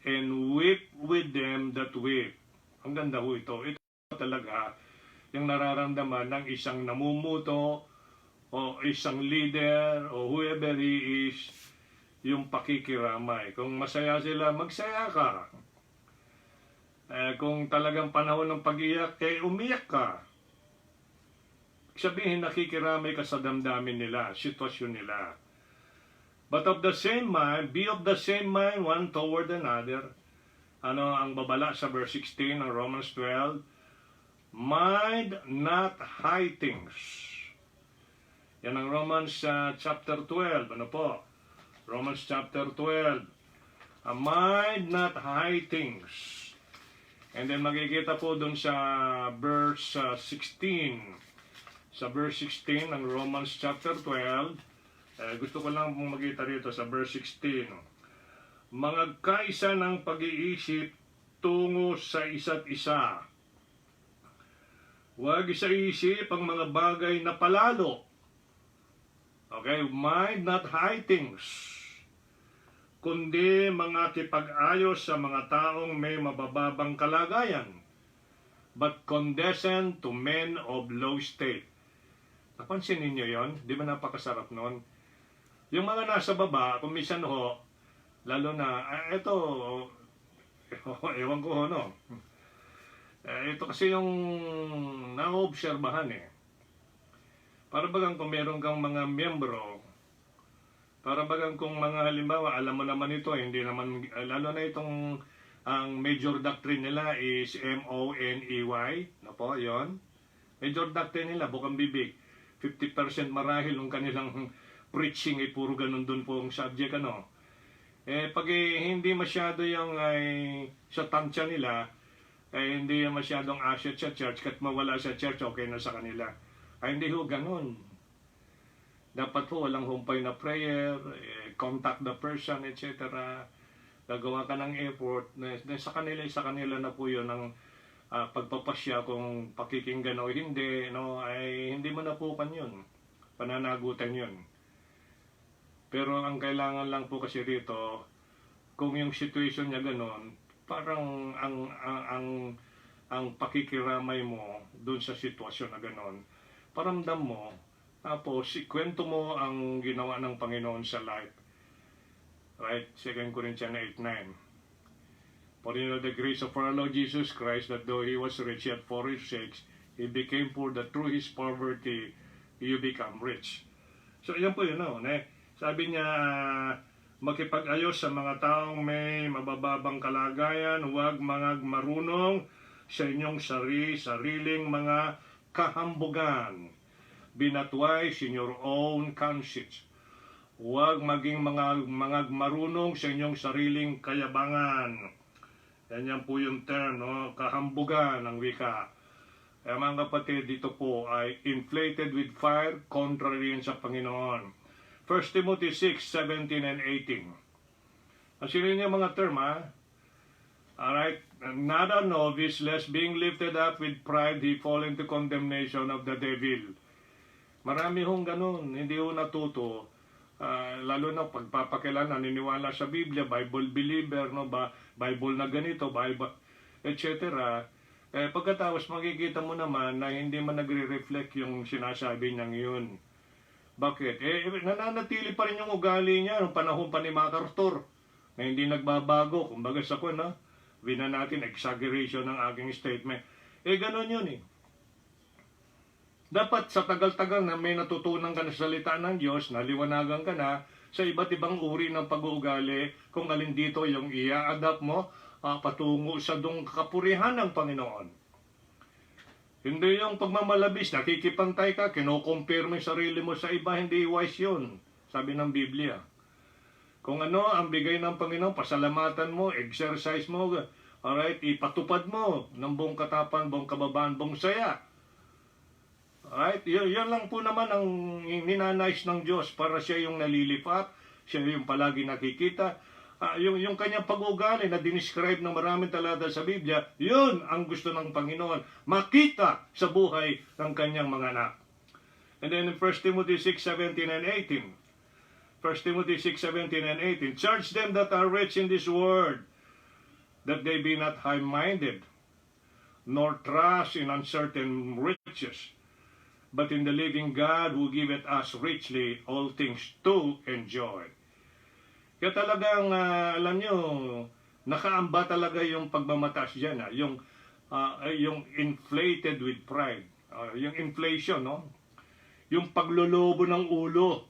A: and weep with them that weep. Ang ganda ho ito. Ito talaga yung nararamdaman ng isang namumuto o isang leader o whoever he is, yung pakikiramay. Kung masaya sila, magsaya ka. Kung talagang panahon ng pag-iyak, umiyak ka. Sabihin, nakikiramay ka sa damdamin nila, sitwasyon nila. But of the same mind, be of the same mind one toward another. Ano ang babala sa verse 16 ng Romans 12? Mind not high things. Yan ang Romans chapter 12. Ano po? Romans chapter 12. Mind not high things. And then makikita po dun sa verse 16. Sa verse 16 ng Romans chapter 12. Gusto ko lang pong makita rito sa verse 16. Mangagkaisa ng pag-iisip tungo sa isa't isa. Huwag isa-isip ang mga bagay na palalo. Okay, mind not high things, kundi mga kipag-ayos sa mga taong may mabababang kalagayan, but condescend to men of low state. Napansin ninyo yon? Di ba napakasarap nun? Yung mga nasa baba, kung minsan ho, lalo na, ito, ewan ko ho, no? Ito kasi yung naobserbahan Para bagang kung meron kang mga miyembro, para bagang kung mga halimbawa, alam mo naman ito, hindi naman, lalo na itong, ang major doctrine nila is M-O-N-E-Y, na po, yon. Major doctrine nila, bukang bibig, 50% marahil ng kanilang preaching ay puro ganun dun po ang subject, ano. Pag hindi masyado yung sa tansya nila, hindi masyadong asset sa church, kat mawala sa church, okay na sa kanila. Hindi ho ganun. Dapat po walang humpay na prayer, contact the person, etc. Gagawa ka ng effort. Sa kanila na po yun ang pagpapasya kung pakikinggan o hindi. No, ay hindi mo na po yun. Pananagutan yun. Pero ang kailangan lang po kasi rito, kung yung situation niya ganun, parang ang pakikiramay mo dun sa sitwasyon na ganun, paramdam mo, tapos ikwento mo ang ginawa ng Panginoon sa life. Right? 2 Corinthians 8:9. For you know the grace of our Lord Jesus Christ, that though He was rich, yet for His sakes, He became poor, that through His poverty, you become rich. So, yan po yun, no? Sabi niya, makipag-ayos sa mga taong may mabababang kalagayan, huwag mga marunong sa inyong sariling mga kahambugan. Be not wise in your own conscience. Huwag maging mga marunong sa inyong sariling kayabangan. Yan po yung term, no? Kahambugan ng wika. Kaya mga kapatid, dito po ay inflated with fire, contrary sa Panginoon. 1 Timothy 6:17 and 18. Asilin niya mga term, ha? Alright, not a novice, lest being lifted up with pride, he fall into condemnation of the devil. Marami hong ganun, hindi ho natuto. Lalo na pagpapakailan, naniniwala sa Biblia, Bible believer, no, Bible na ganito, Bible, etc. Pagkatapos makikita mo naman na hindi man nagre-reflect yung sinasabi niyang yun. Bakit? Nananatili pa rin yung ugali niya noong panahon pa ni MacArthur na hindi nagbabago. Kumbaga sa kun, wina natin exaggeration ng aking statement. Ganon yun eh. Dapat sa tagal-tagal na may natutunan ka na salita ng Diyos, naliwanagan ka na sa iba't ibang uri ng pag-uugali, kung alin dito yung i-adapt mo patungo sa kapurihan ng Panginoon. Hindi yung pagmamalabis, nakikipantay ka, kinocompare mo yung sarili mo sa iba, hindi wise yun, sabi ng Biblia. Kung ano ang bigay ng Panginoon, pasalamatan mo, exercise mo, alright, ipatupad mo ng buong katapan, buong kababaan, buong saya. Alright, yan lang po naman ang ninanais ng Diyos para siya yung nalilipat, siya yung palagi nakikita. Yung kanyang pag-uugali na dinescribe ng maraming talata sa Biblia, yun ang gusto ng Panginoon, makita sa buhay ng kanyang mga anak. And then in 1 Timothy 6:17 and 18, 1 Timothy 6:17 and 18, charge them that are rich in this world, that they be not high-minded, nor trust in uncertain riches, but in the living God who giveth us richly all things to enjoy. Kaya talagang, alam nyo, nakaamba talaga yung pagmamataas dyan. Yung inflated with pride. Yung inflation, no? Yung paglolobo ng ulo.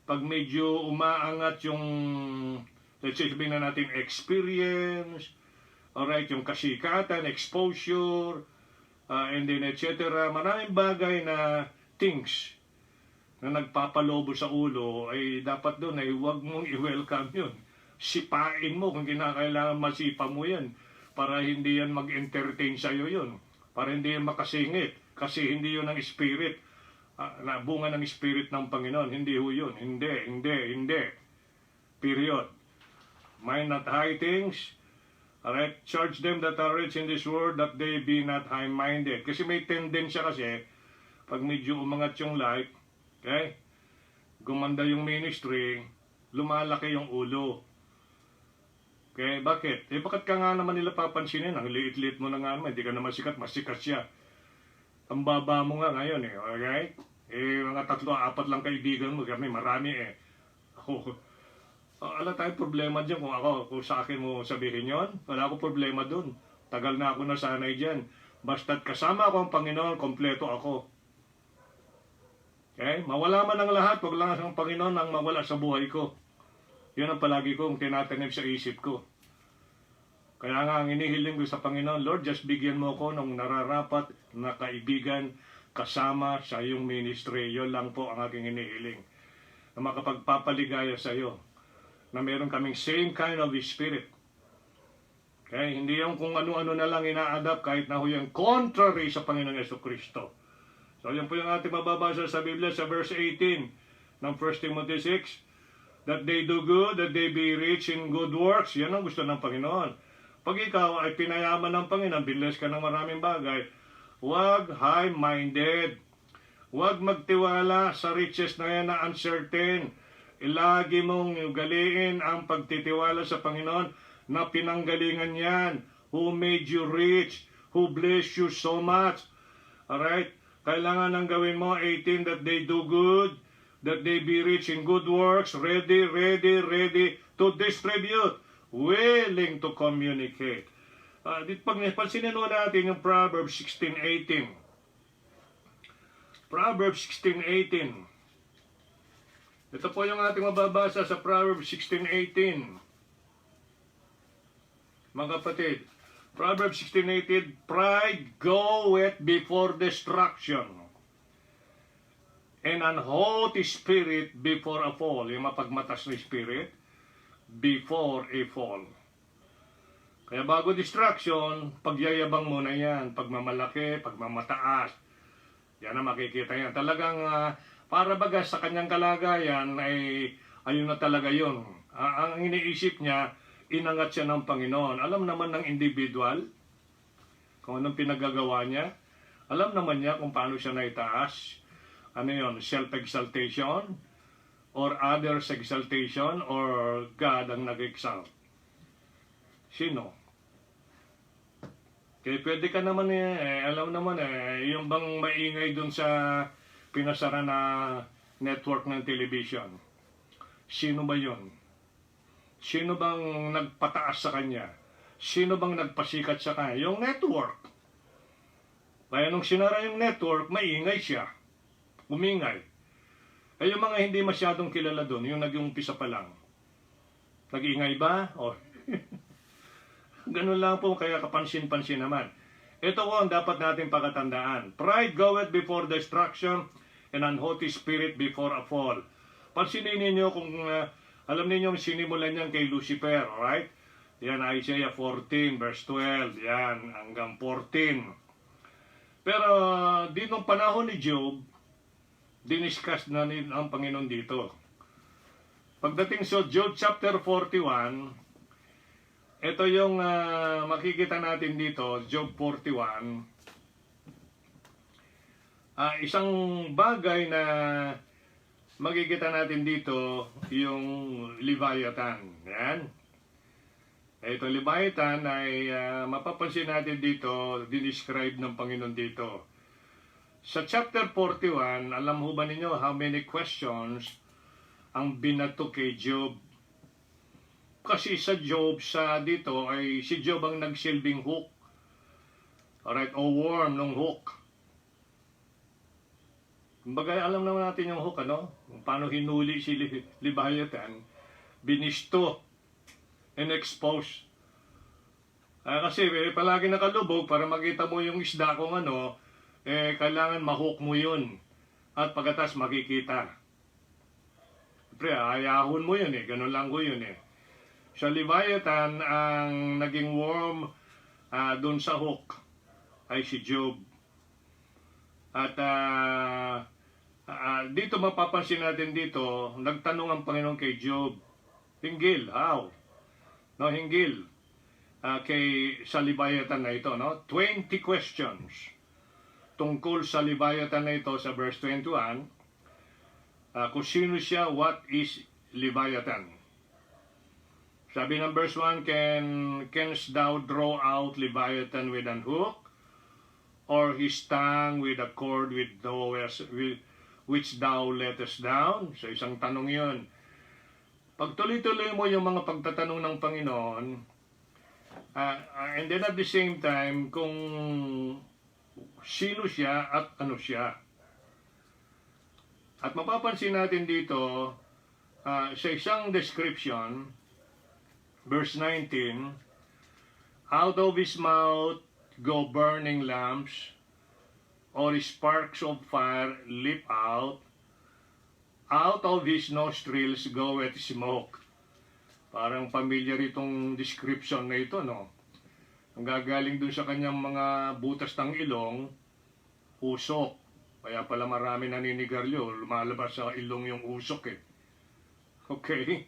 A: Pag medyo umaangat yung, let's say, sabihin na natin, experience, alright, yung kasikatan, exposure, and then etc. Maraming bagay na things na nagpapalobo sa ulo ay dapat doon ay huwag mong i-welcome yun. Sipain mo kung kinakailangan masipa mo yan para hindi yan mag-entertain sa'yo yun. Para hindi yan makasingit. Kasi hindi yun ang spirit. Na bunga ng spirit ng Panginoon. Hindi ho yun. Hindi. Period. Mind not high things. Alright, charge them that are rich in this world that they be not high-minded. Kasi may tendensya kasi, pag medyo umangat yung life, okay, gumanda yung ministry, lumalaki yung ulo. Okay, bakit? Bakit ka nga naman nila papansinin? Ang liit-liit mo na nga naman, hindi ka naman sikat, mas sikat siya. Ang baba mo nga ngayon okay? Mga 3-4 lang kaibigan mo, kami marami Alam tayo problema dyan kung sa akin mo sabihin yon. Wala akong problema dun. Tagal na ako nasanay dyan. Basta't kasama ako ang Panginoon, kompleto ako. Okay? Mawala man ang lahat, wag lang ang Panginoon ang mawala sa buhay ko. Yun ang palagi kong tinatanong sa isip ko. Kaya nga ang inihiling ko sa Panginoon, Lord, just bigyan mo ako ng nararapat na kaibigan kasama sa iyong ministry. Yun lang po ang aking inihiling. Na makapagpapaligaya sa iyo. Na meron kaming same kind of spirit. Okay? Hindi yung kung ano-ano na lang ina-adapt kahit na yung contrary sa Panginoong Jesucristo. So yun po yung ating mababasa sa Biblia sa verse 18 ng 1 Timothy 6. That they do good, that they be rich in good works. Yan ang gusto ng Panginoon. Pag ikaw ay pinayaman ng Panginoon, binless ka ng maraming bagay, huwag high-minded. Huwag magtiwala sa riches na yan na uncertain. Ilagi mong ugaliin ang pagtitiwala sa Panginoon na pinanggalingan yan. Who made you rich? Who blessed you so much? Alright? Kailangan nang gawin mo, 18, that they do good, that they be rich in good works, ready to distribute, willing to communicate. Pag pansinin natin yung Proverbs 16:18. Proverbs 16:18. Ito po yung ating mababasa sa Proverbs 16:18. Mga kapatid, Proverbs 16:18, pride goeth before destruction, and an haughty spirit before a fall. Yung mapagmatas na spirit, before a fall. Kaya bago destruction, pagyayabang muna yan, pagmamalaki, pagmamataas. Yan ang makikita yan. Talagang para baga sa kanyang kalagayan ay ayun na talaga yun. Ang iniisip niya, inangat siya ng Panginoon. Alam naman ng individual kung anong pinagagawa niya. Alam naman niya kung paano siya naitaas. Ano yun? Self-exaltation? Or others' exaltation? Or God ang nag-exalt? Sino? Kaya pwede ka naman alam naman yung bang maingay dun sa pinasara na network ng television. Sino ba yun? Sino bang nagpataas sa kanya? Sino bang nagpasikat sa kanya? Yung network. Kaya nung sinara yung network, maingay siya. Umingay. Ay yung mga hindi masyadong kilala dun, yung nag-umpisa pa lang. Nag-ingay ba? O ganun lang po, kaya kapansin-pansin naman. Ito po ang dapat natin pagkatandaan. Pride goeth before destruction, and an haughty spirit before a fall. Pansinin ninyo kung alam ninyo sinimulan niyan kay Lucifer, right? Yan, Isaiah 14, verse 12, yan, hanggang 14. Pero di nung panahon ni Job, diniscuss na ang Panginoon dito. Pagdating sa Job chapter 41, ito yung makikita natin dito, Job 41. Isang bagay na makikita natin dito, yung Leviathan. Yan. Ito Leviathan ay mapapansin natin dito, dinescribe ng Panginoon dito. Sa chapter 41, alam ho ba ninyo how many questions ang binato kay Job? Kasi sa Job, dito ay si Job ang nagsilbing hook. Alright, o worm ng hook. Kumbaga, alam naman natin yung hook, ano? Paano hinuli si Leviathan, binisto, and expose. Kasi palagi nakalubog para makita mo yung isda kung ano, kailangan ma-hook mo yun. At pagkatas makikita. Pre, ayahon mo yun ganun lang ko yun Sa Leviathan, ang naging worm doon sa hook ay si Job. At dito mapapansin natin dito, nagtanong ang Panginoon kay Job, hinggil, how? No, hinggil sa Leviathan na ito, no? 20 questions tungkol sa Leviathan na ito sa verse 21. Kung sino siya, what is Leviathan? Sabi ng verse 1, canst thou draw out Leviathan with an hook, or his tongue with a cord which thou lettest down? So isang tanong yun. Pag tuloy-tuloy mo yung mga pagtatanong ng Panginoon, and then at the same time, kung sino siya at ano siya. At mapapansin natin dito, sa isang description, verse 19, out of his mouth go burning lamps, or sparks of fire leap out of his nostrils goeth smoke. Parang familiar itong description na ito, no? Ang gagaling dun sa kanyang mga butas ng ilong, usok. Kaya pala marami naninigarilyo, lumalabas sa ilong yung usok Okay?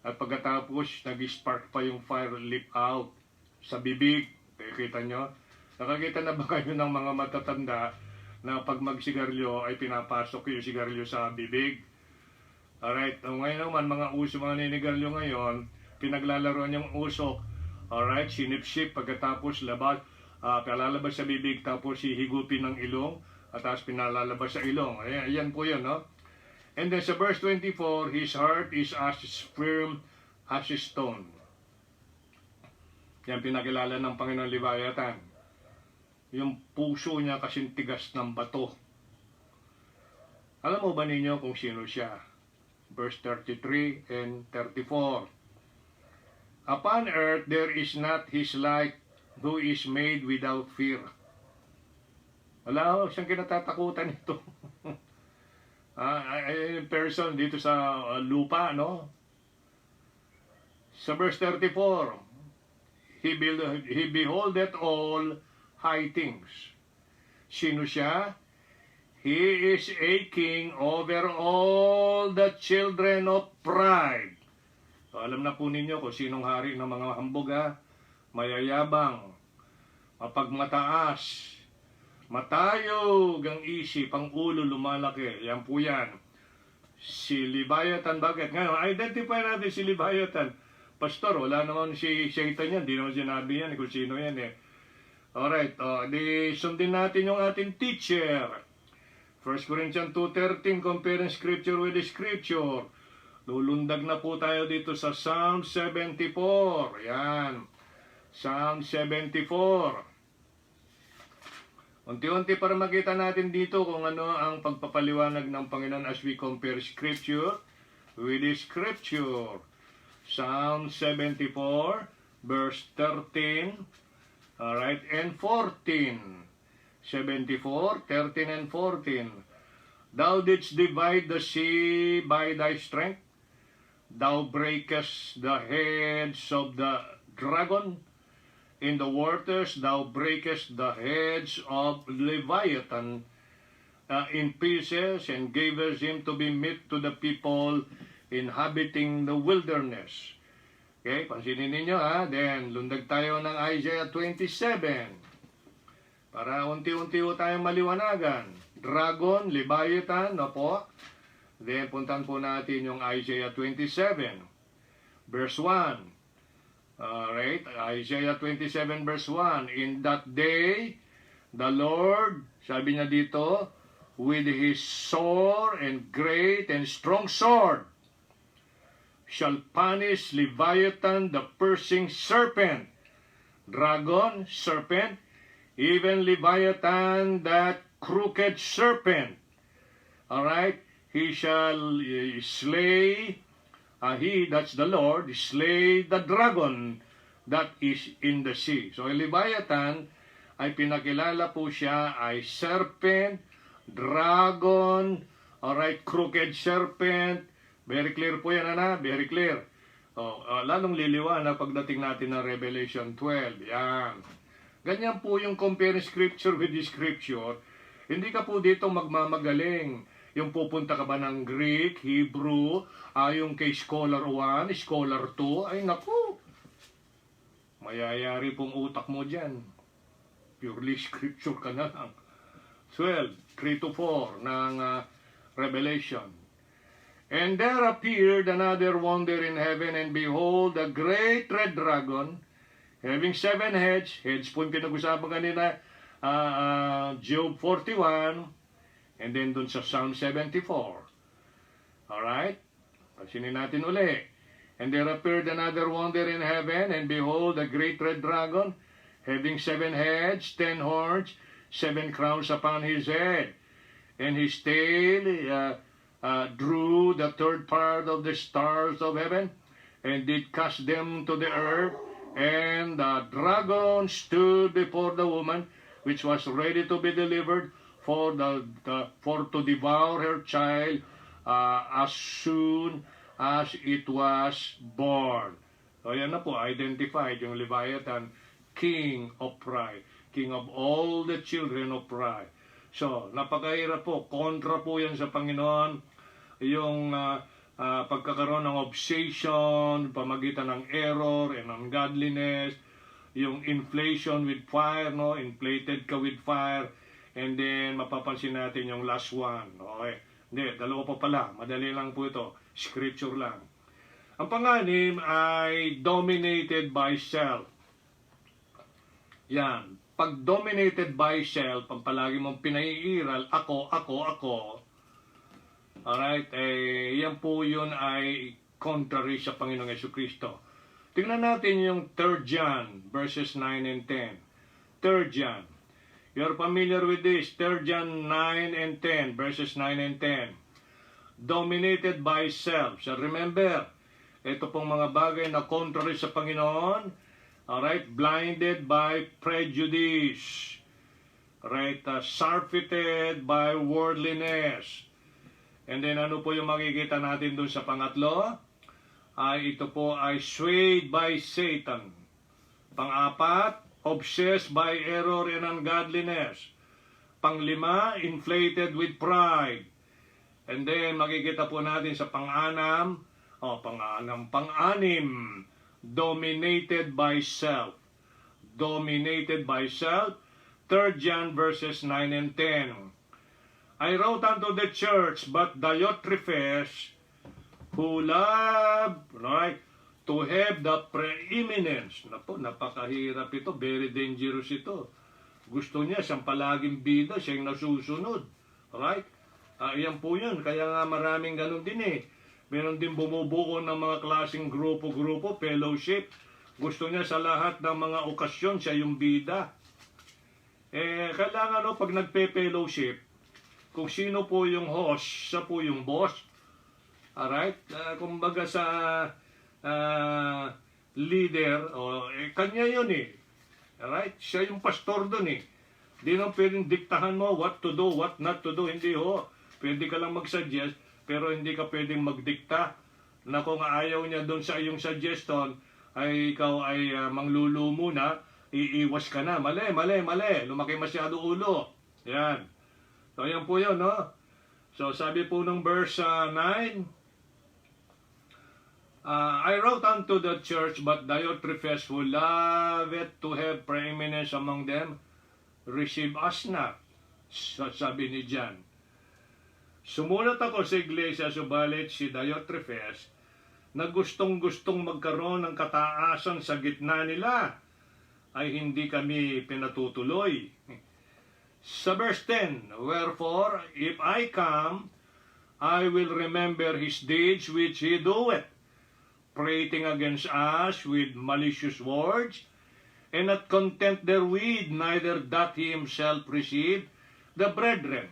A: At pagkatapos, nag-spark pa yung fire leap out sa bibig. Kita nyo? Nakakita na ba kayo ng mga matatanda na pag magsigarilyo ay pinapasok yung sigarilyo sa bibig? Alright, ngayon naman mga naninigarilyo ngayon, pinaglalaroan yung usok. Alright, sinip-sip pagkatapos palalabas sa bibig tapos hihigupin ng ilong at tapos pinalalabas sa ilong. Ayan po yun, no? And then sa verse 24, his heart is as firm as a stone. Yan pinakilala ng Panginoon Leviathan. Yung puso niya kasing tigas ng bato. Alam mo ba ninyo kung sino siya? Verse 33 and 34. Upon earth there is not his like, who is made without fear. Wala siyang kinatatakutan ito. Person dito sa lupa, no? Sa verse 34, he beholdeth all high things. Sino siya? He is a king over all the children of pride. So, alam na po ninyo kung sinong hari ng mga hambog, mayayabang, mapagmataas, Matayog ang isip, ang ulo lumalaki. Yan po yan. Si Leviathan, bakit? Ngayon, identify natin si Leviathan. Pastor, wala naman si Satan yan. Di naman sinabi yan kung sino yan eh. Alright, di sundin natin yung ating teacher. 1 Corinthians 2:13, comparing scripture with the scripture. Lulundag na po tayo dito sa Psalm 74. Yan. Psalm 74. Unti-unti para makita natin dito kung ano ang pagpapaliwanag ng Panginoon as we compare scripture with the scripture. Psalm 74, verse 13, alright, and 14. 74, 13, and 14. Thou didst divide the sea by thy strength. Thou breakest the heads of the dragon. In the waters thou breakest the heads of Leviathan in pieces, and gavest him to be meat to the people inhabiting the wilderness. Okay, pansinin ninyo ha. Then, lundag tayo ng Isaiah 27. Para unti-unti tayong maliwanagan. Dragon, Leviathan, no po. Then, puntan po natin yung Isaiah 27, verse 1. Alright, Isaiah 27, verse 1. In that day, the Lord, sabi niya dito, with his sore and great and strong sword, shall punish Leviathan, the piercing serpent. Dragon, serpent, even Leviathan, that crooked serpent. Alright, he shall slay, he, that's the Lord, slay the dragon that is in the sea. So, Leviathan ay pinakilala po siya ay serpent, dragon, alright, crooked serpent. Very clear po yan, ana? Very clear. Lalong liliwanag pagdating natin ng Revelation 12. Yan. Ganyan po yung comparing scripture with the scripture. Hindi ka po dito magmamagaling. Yung pupunta ka ba ng Greek, Hebrew, yung kay Scholar 1, Scholar 2, ay naku, mayayari pong utak mo dyan. Purely scripture ka na lang. 12, 3-4 ng Revelation. And there appeared another wonder in heaven, and behold, a great red dragon, having 7 heads. Heads po yung pinag-usapan kanina, Job 41, and then dun sa Psalm 74. Alright? Pansinin natin uli. And there appeared another wonder in heaven, and behold, a great red dragon, having 7 heads, 10 horns, 7 crowns upon his head. And his tail drew the third part of the stars of heaven, and did cast them to the earth. And the dragon stood before the woman, which was ready to be delivered, for to devour her child as soon as it was born. So yan na po, identified yung Leviathan, king of pride, king of all the children of pride. So, napakahirap po, kontra po yan sa Panginoon, yung pagkakaroon ng obsession, pamagitan ng error and ungodliness, yung inflation with fire, no? Inflated ka with fire. And then, mapapansin natin yung last one. Okay. Hindi, dalawa pa pala. Madali lang po ito. Scripture lang. Ang panganim ay dominated by self. Yan. Pag dominated by self, pag palagi mong pinaiiral, ako. Alright, yan po yun ay contrary sa Panginoong Jesucristo. Tingnan natin yung 3 John, verses 9 and 10. 3 John. You're familiar with this. 3 John 9 and 10, verses 9 and 10. Dominated by self. So remember, ito pong mga bagay na contrary sa Panginoon. Alright, blinded by prejudice. Alright, surfeited by worldliness. And then ano po yung makikita natin dun sa pangatlo? Ito po ay swayed by Satan. Pang-apat, obsessed by error and ungodliness. Pang-5, inflated with pride. And then makikita po natin sa pang-6, pang-6, dominated by self. Dominated by self. 3 John verses 9 and 10. I wrote unto the church, but Diotrephes, who loved, right, to have the preeminence. Napakahirap ito, very dangerous ito. Gusto niya, siyang palaging bida, siyang nasusunod. Right? Yan po yun. Kaya nga maraming ganun din eh. Meron din bumubuo ng mga klaseng grupo-grupo, fellowship. Gusto niya sa lahat ng mga okasyon, siya yung bida. Kailangan pag nagpe-fellowship, kung sino po yung host, siya po yung boss. Alright? Kumbaga sa leader, kanya yun eh. Alright? Siya yung pastor dun eh. Di nang pwedeng diktahan mo what to do, what not to do. Hindi ho. Pwede ka lang mag-suggest, pero hindi ka pwedeng magdikta na kung ayaw niya dun sa iyong suggestion, ay ikaw ay manglulu muna, iiwas ka na. Mali. Lumaki masyado ulo. Yan. So, yan po yun, no? So, sabi po ng verse 9, I wrote unto the church, but Diotrephes, who loveth to have preeminence among them, receive us not. So, sabi ni John. Sumulat ako sa iglesia, subalit si Diotrephes, na gustong-gustong magkaroon ng kataasan sa gitna nila, ay hindi kami pinatutuloy. Sa verse 10, wherefore, if I come, I will remember his deeds which he doeth, prating against us with malicious words, and not content therewith, neither doth he himself receive the brethren,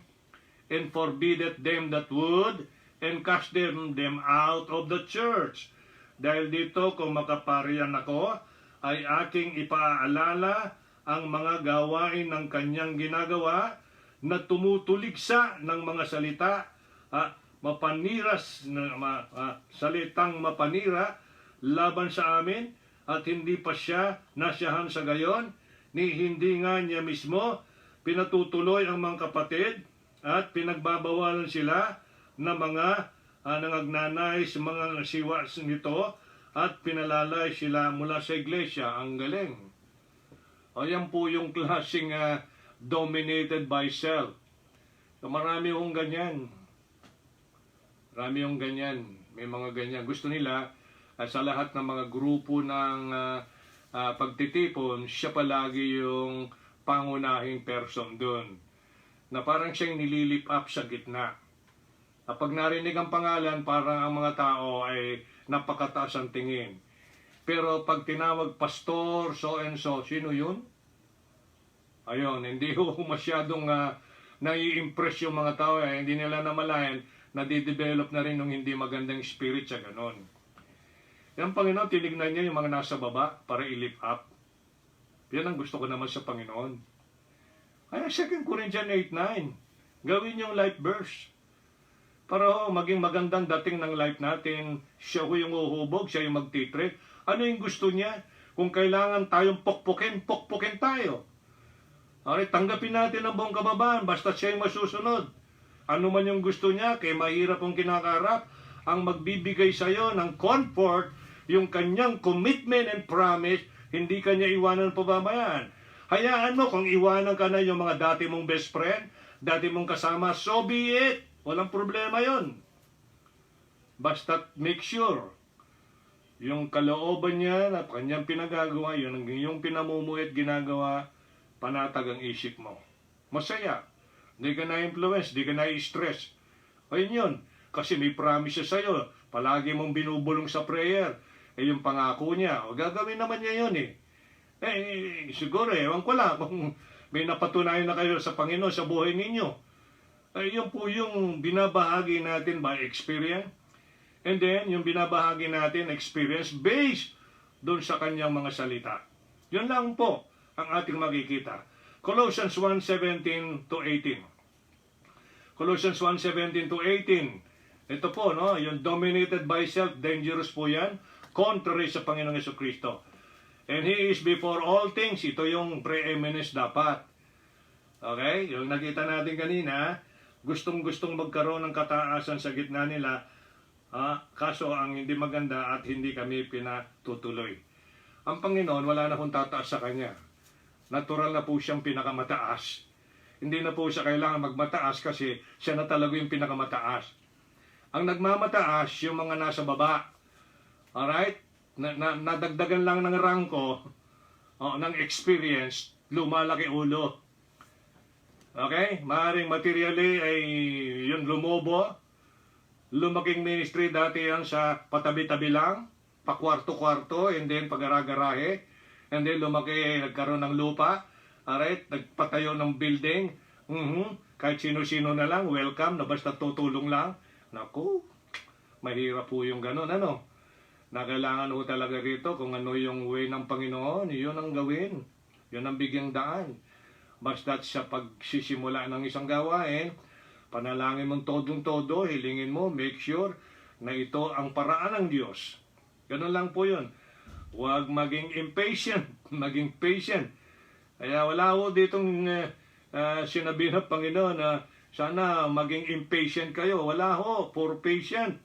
A: and forbiddeth them that would, and cast them out of the church. Dahil dito, kung makaparian ako, ay aking ipaalala ang mga gawain ng kanyang ginagawa na tumutuligsa ng mga salita, salitang mapanira laban sa amin, at hindi pa siya nasiyahan sa gayon, ni hindi nga niya mismo pinatutuloy ang mga kapatid at pinagbabawalan sila na mga nangagnanais mga siwa nito at pinalalay sila mula sa iglesia. Ang galing. Yan po yung klaseng dominated by self. So, marami yung ganyan. May mga ganyan. Gusto nila sa lahat ng mga grupo ng pagtitipon, siya palagi yung pangunahing person doon. Na parang siyang nililip up sa gitna. Pag narinig ang pangalan, parang ang mga tao ay napakataas ang tingin. Pero pag tinawag pastor, so and so, sino yun? Ayun, hindi ko masyadong nai-impress yung mga tao. Hindi nila namalayan, nadidevelop na rin ng hindi magandang spirit sa ganon. Yung Panginoon, tinignan niya yung mga nasa baba para i-lift up. Yan ang gusto ko naman sa Panginoon. Kaya 2 Corinthians 8:9, gawin yung life verse. Para maging magandang dating ng life natin, siya yung uhubog, siya yung magtitre. Ano yung gusto niya? Kung kailangan tayong pokpokin tayo. Okay, tanggapin natin ang buong kababaan, basta siya yung masusunod. Ano man yung gusto niya, kaya mahirap ang kinakarap, ang magbibigay sa iyo ng comfort, yung kanyang commitment and promise, hindi kanya iwanan pababayaan. Hayaan mo kung iwanan ka na yung mga dati mong best friend, dati mong kasama, so be it. Walang problema yon. Basta make sure yung kalooban niya na kanyang pinagagawa, yun ang iyong pinamumuhay at ginagawa, panatag ang isip mo. Masaya. Hindi ka na-influence, hindi ka na-stress. Ayun yun. Kasi may promise siya sa'yo. Palagi mong binubulong sa prayer. Yung pangako niya. O gagawin naman niya yun eh. Siguro ewan ko lang kung may napatunayan na kayo sa Panginoon sa buhay ninyo. Yun po yung binabahagi natin by experience. And then, yung binabahagi natin, experience based doon sa kanyang mga salita. Yun lang po ang ating makikita. Colossians 1:17 to 18. Colossians 1:17 to 18. Ito po, no? Yung dominated by self, dangerous po yan. Contrary sa Panginoong Jesucristo. And He is before all things. Ito yung preeminence dapat. Okay? Yung nakita natin kanina, gustong-gustong magkaroon ng kataasan sa gitna nila, kaso ang hindi maganda at hindi kami pinatutuloy. Ang Panginoon, wala na kong tataas sa Kanya. natural na po siyang pinakamataas. Hindi na po siya kailangan magmataas kasi siya na talaga yung pinakamataas. Ang nagmamataas, yung mga nasa baba. Alright? Nadagdagan lang ng rangko, ng experience, lumalaki ulo. Okay? Maaaring materially ay yun lumobo. Lumaking ministry dati yan sa patabi-tabi lang, pakwarto-kwarto, and then pag-aragarahe. And then lumaki, nagkaroon ng lupa. Alright, nagpatayo ng building. Kahit sino-sino na lang, welcome, na basta tutulong lang. Naku, mahirap po yung ganun, ano? Na kailangan po talaga rito kung ano yung way ng Panginoon, yun ang gawin. Yun ang bigyang daan. Basta sa pagsisimula ng isang gawain, panalangin mong todong-todo, hilingin mo, make sure na ito ang paraan ng Diyos. Ganun lang po yun. Huwag maging impatient, maging patient. Kaya wala ho ditong sinabi ng Panginoon na sana maging impatient kayo. Wala ho, for patient.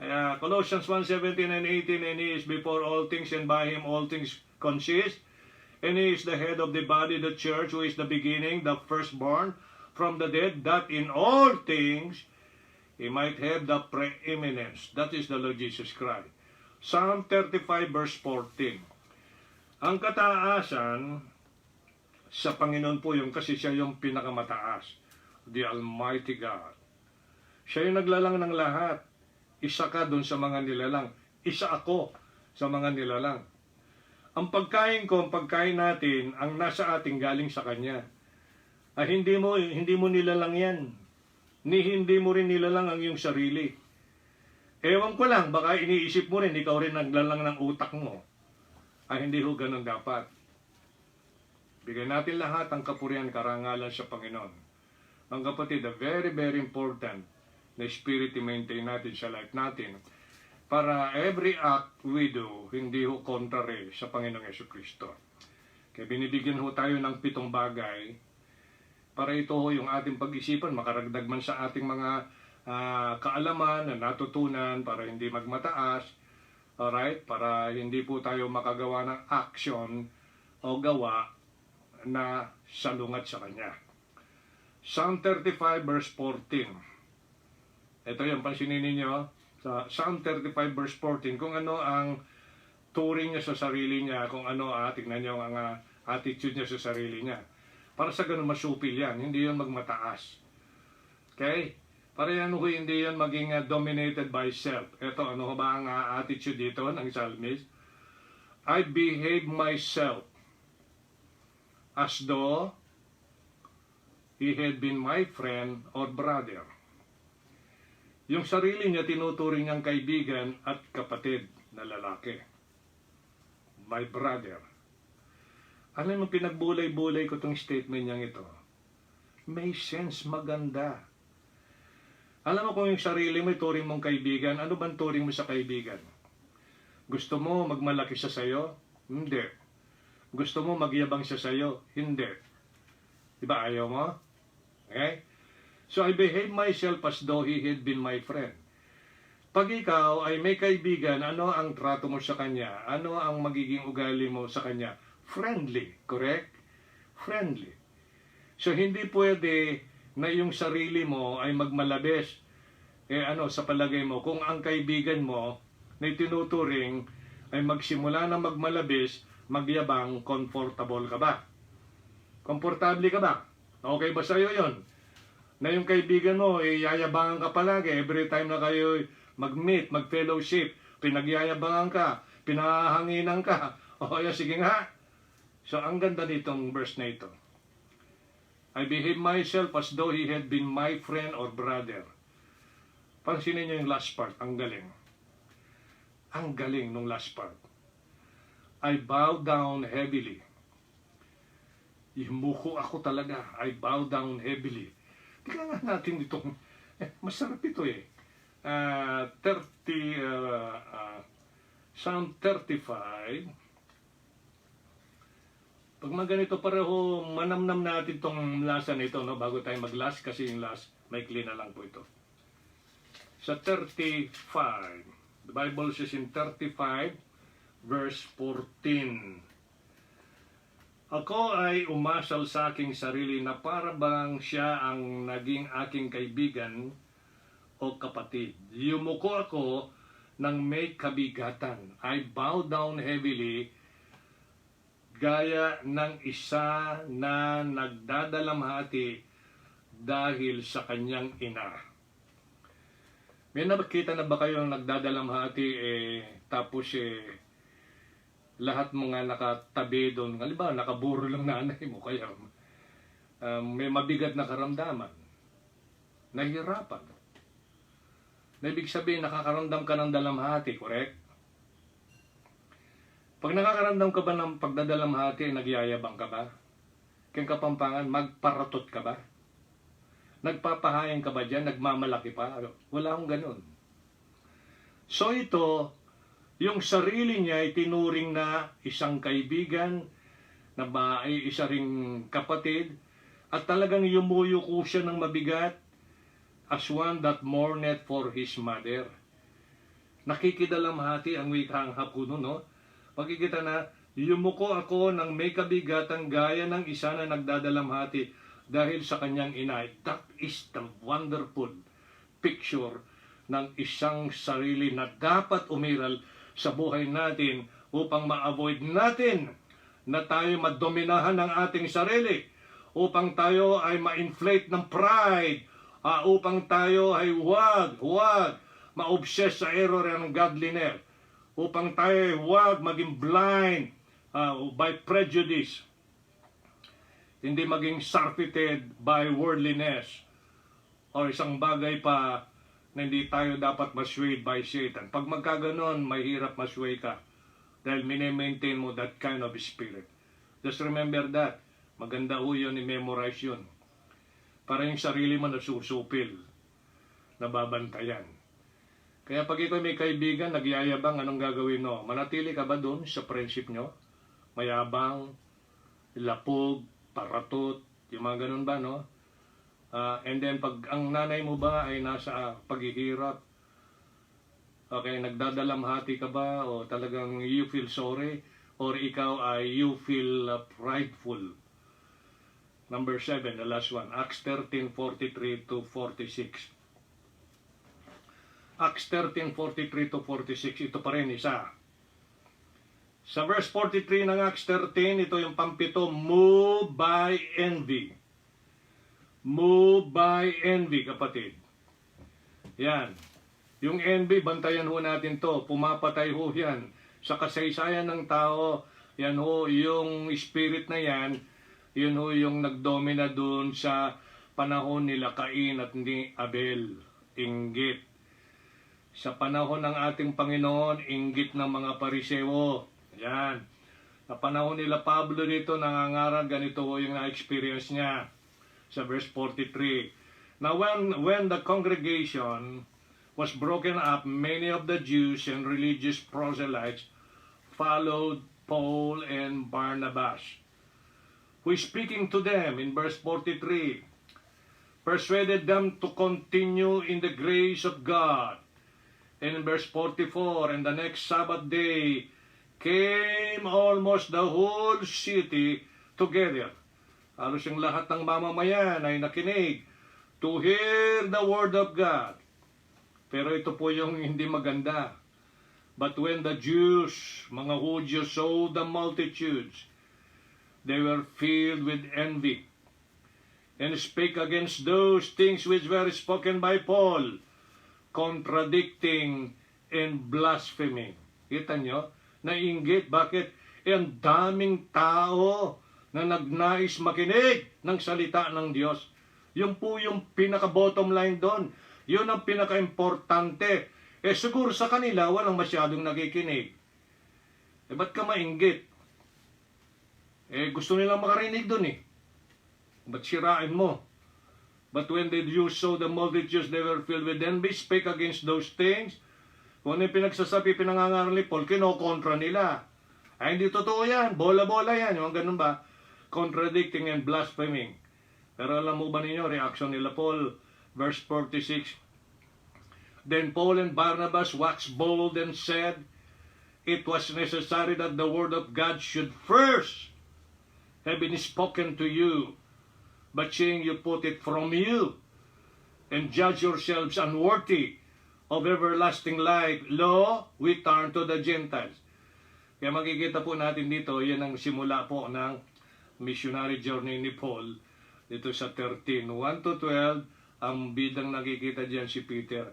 A: Kaya Colossians 1:17 and 18, and He is before all things, and by Him all things consist. And He is the head of the body, the church, who is the beginning, the firstborn from the dead, that in all things He might have the preeminence. That is the Lord Jesus Christ. Psalm 35 verse 14. Ang kataasan sa Panginoon po yung kasi siya yung pinakamataas. The Almighty God. Siya yung naglalang ng lahat. Isa ka dun sa mga nilalang. Isa ako sa mga nilalang. Ang pagkain ko, ang pagkain natin, ang nasa ating galing sa Kanya. Hindi mo nilalang yan. Hindi mo rin nilalang ang iyong sarili. Ewan ko lang, baka iniisip mo rin, ikaw rin naglalang ng utak mo. Hindi ho ganun dapat. Bigyan natin lahat ang kapurihan, karangalan sa Panginoon. Mga kapatid, very, very important na spirit i-maintain natin sa life natin para every act we do, hindi ho contrary sa Panginoong Jesucristo. Kaya binibigyan ho tayo ng 7 bagay para ito ho yung ating pag-isipan, makaragdag man sa ating mga kaalaman na natutunan para hindi magmataas, alright? Para hindi po tayo makagawa ng action o gawa na salungat sa Kanya. Psalm 35 verse 14. Ito yung pansinin ninyo. Sa Psalm 35 verse 14, kung ano ang turing niya sa sarili niya, kung ano, tignan niyo ang attitude niya sa sarili niya. Para sa ganun masupil yan, hindi yun magmataas. Okay? Para yan hindi yan maging dominated by self. Ito, ano ba ang attitude dito ng psalmist? I behave myself as though he had been my friend or brother. Yung sarili niya tinuturing niyang kaibigan at kapatid na lalaki. My brother. Alam mo, pinagbulay-bulay ko itong statement niyang ito. May sense, maganda. Alam mo kung yung sarili mo turing mong kaibigan, ano bang turing mo sa kaibigan? Gusto mo magmalaki siya sa'yo? Hindi. Gusto mo magyabang siya sa'yo? Hindi. Diba ayaw mo? Okay? So I behave myself as though he had been my friend. Pag ikaw ay may kaibigan, ano ang trato mo sa kanya? Ano ang magiging ugali mo sa kanya? Friendly, correct? Friendly. So hindi pwede na yung sarili mo ay magmalabis. Sa palagay mo, kung ang kaibigan mo na itinuturing ay magsimula na magmalabis, magyabang, comfortable ka ba? Komportable ka ba? Okay ba sa'yo yon? Na yung kaibigan mo, yayabangan ka palagi. Every time na kayo mag-meet, mag-fellowship, pinagyayabangan ka, pinahanginan ka. Sige nga. So, ang ganda nitong verse na ito. I behave myself as though he had been my friend or brother. Pansinin niyo yung last part, ang galing. Ang galing nung last part. I bow down heavily. Imuko ako talaga. I bow down heavily. Tingnan nga natin itong, masarap ito Psalm 35. Pag maganito pareho, manamnam natin itong lasa nito, no? Bago tayo mag-last, kasi yung last, maikli na lang po ito. Sa 35, the Bible says in 35, verse 14, Ako ay umasal sa aking sarili na para bang siya ang naging aking kaibigan o kapatid. Yumuko ako ng may kabigatan. I bow down heavily gaya ng isa na nagdadalamhati dahil sa kanyang ina. May nakita na ba kayong nagdadalamhati tapos lahat mga nakatabi doon, halimbawa nakaburo lang nanay mo, kaya may mabigat na karamdaman, nahihirapan. Na ibig sabihin, nakakaramdam ka ng dalamhati, correct? Pag nakakaramdam ka ba ng pagdadalamhati, nagyayabang ka ba? Kaya Kapampangan, magparatot ka ba? Nagpapahayan ka ba dyan? Nagmamalaki pa? Wala akong ganun. So ito, yung sarili niya ay tinuring na isang kaibigan, na ay isa ring kapatid, at talagang yumuyuko siya ng mabigat as one that mourneth for his mother. Nakikidalamhati ang wikang Hakuno, no? Makikita na, yumuko ako ng may kabigatan gaya ng isa na nagdadalamhati dahil sa kanyang ina. That is the wonderful picture ng isang sarili na dapat umiral sa buhay natin upang ma-avoid natin na tayo madominahan ng ating sarili, upang tayo ay ma-inflate ng pride, upang tayo ay huwag ma-obsess sa error ng godliness, upang tayo ay huwag maging blind by prejudice, hindi maging surfeited by worldliness, o isang bagay pa na hindi tayo dapat maswayed by Satan. Pag magkaganon, mahirap masway ka dahil mini-maintain mo that kind of spirit. Just remember that. Maganda ho yun, i-memorize yun. Para yung sarili mo nasusupil, nababantayan. Kaya pag ikaw may kaibigan, nagyayabang, anong gagawin mo? Manatili ka ba doon sa friendship nyo? Mayabang, lapog, paratot, yung mga ganun ba, no? And then pag ang nanay mo ba ay nasa paghihirap, okay, nagdadalamhati ka ba o talagang you feel sorry, or ikaw ay you feel prideful? Number 7, the last one, Acts 13:43 to 46. Acts 13:43 to 46, ito pa rin isa. Sa verse 43 ng Acts 13, ito yung pampito, moved by envy. Moved by envy, kapatid. Yan. Yung envy, bantayan ho natin to. Pumapatay ho yan. Sa kasaysayan ng tao, yan ho, yung spirit na yan, yun ho yung nagdomina dun sa panahon nila Cain at ni Abel. Inggit. Sa panahon ng ating Panginoon, inggit ng mga Pariseo. Yan. Sa panahon nila Pablo dito, nangangarag, ganito ho yung na-experience niya. Sa verse 43. Now when the congregation was broken up, many of the Jews and religious proselytes followed Paul and Barnabas, who is speaking to them in verse 43, persuaded them to continue in the grace of God. And in verse 44, and the next Sabbath day came almost the whole city together. Halos yung lahat ng mamamayan ay nakinig to hear the word of God. Pero ito po yung hindi maganda. But when the Jews, mga Hudyo, saw the multitudes, they were filled with envy, and spake against those things which were spoken by Paul, contradicting and blaspheming. Kita nyo? Nainggit. Bakit? Ang daming tao na nagnais makinig ng salita ng Diyos. Yun po yung pinaka-bottom line doon. Yun ang pinaka-importante. Siguro sa kanila, walang masyadong nakikinig. Ba't ka mainggit? Gusto nilang makarinig doon Ba't sirain mo? But when the Jews saw the multitudes, they were filled with envy, spake against those things. Kung ano yung pinagsasabi, pinangangaral ni Paul, kinokontra nila. Ay, hindi totoo yan. Bola-bola yan. Yung ganun ba? Contradicting and blaspheming. Pero alam mo ba ninyo, reaction nila Paul, verse 46, Then Paul and Barnabas waxed bold and said, It was necessary that the word of God should first have been spoken to you, but seeing you put it from you, and judge yourselves unworthy of everlasting life, lo, we turn to the Gentiles. Kaya makikita po natin dito, yan ang simula po ng missionary journey ni Paul dito sa 13, 1 to 12, ang bidang nakikita diyan si Peter.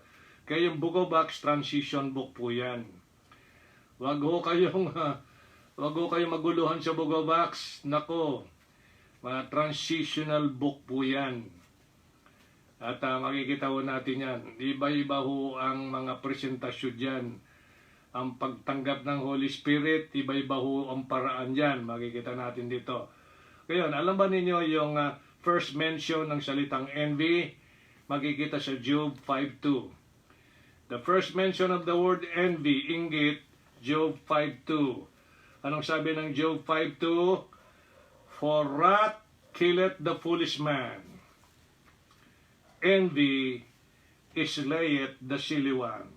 A: Kaya yung Book of Acts, transition book po yan. Wag ho kayong maguluhan sa Book of Acts. Nako, mga transitional book po yan. At makikita ho natin yan. Iba-iba ho ang mga presentasyon dyan. Ang pagtanggap ng Holy Spirit, iba-iba ho ang paraan dyan. Makikita natin dito. Ngayon, alam ba ninyo yung first mention ng salitang envy? Makikita sa Job 5:2. The first mention of the word envy, inggit, Job 5:2. Anong sabi ng Job 5:2? For wrath killeth the foolish man. Envy slayeth the silly one.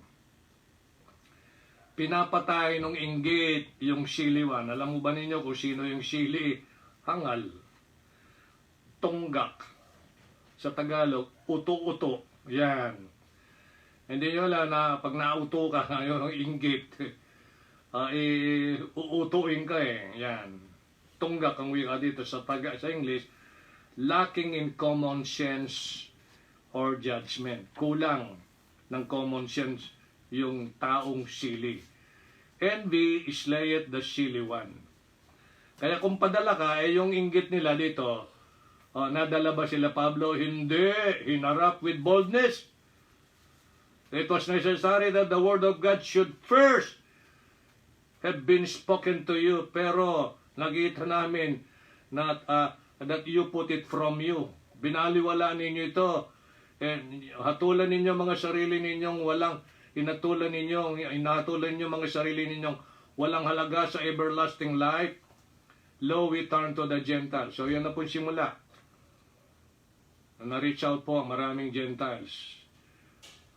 A: Pinapatay ng inggit yung silly one. Alam mo ba ninyo kung sino yung silly? Hangal. Tunggak. Sa Tagalog, uto-uto. Yan. Hindi nyo alam na pag nauto ka, yung inggit, uutuin ka eh. Yan. Tunggak ang wika dito sa English, lacking in common sense or judgment. Kulang ng common sense yung taong silly. Envy slayeth the silly one. Kaya kung padala ka, yung inggit nila dito, nadala ba sila Pablo? Hindi. Hinarap with boldness. It was necessary that the word of God should first have been spoken to you. Pero nakita namin that you put it from you. Binaliwala ninyo ito. Hatulan ninyo mga sarili ninyong walang inatulan ninyo mga sarili ninyong walang halaga sa everlasting life. Lo, we turn to the Gentiles. So yan na po simula. Na-reach out po maraming Gentiles.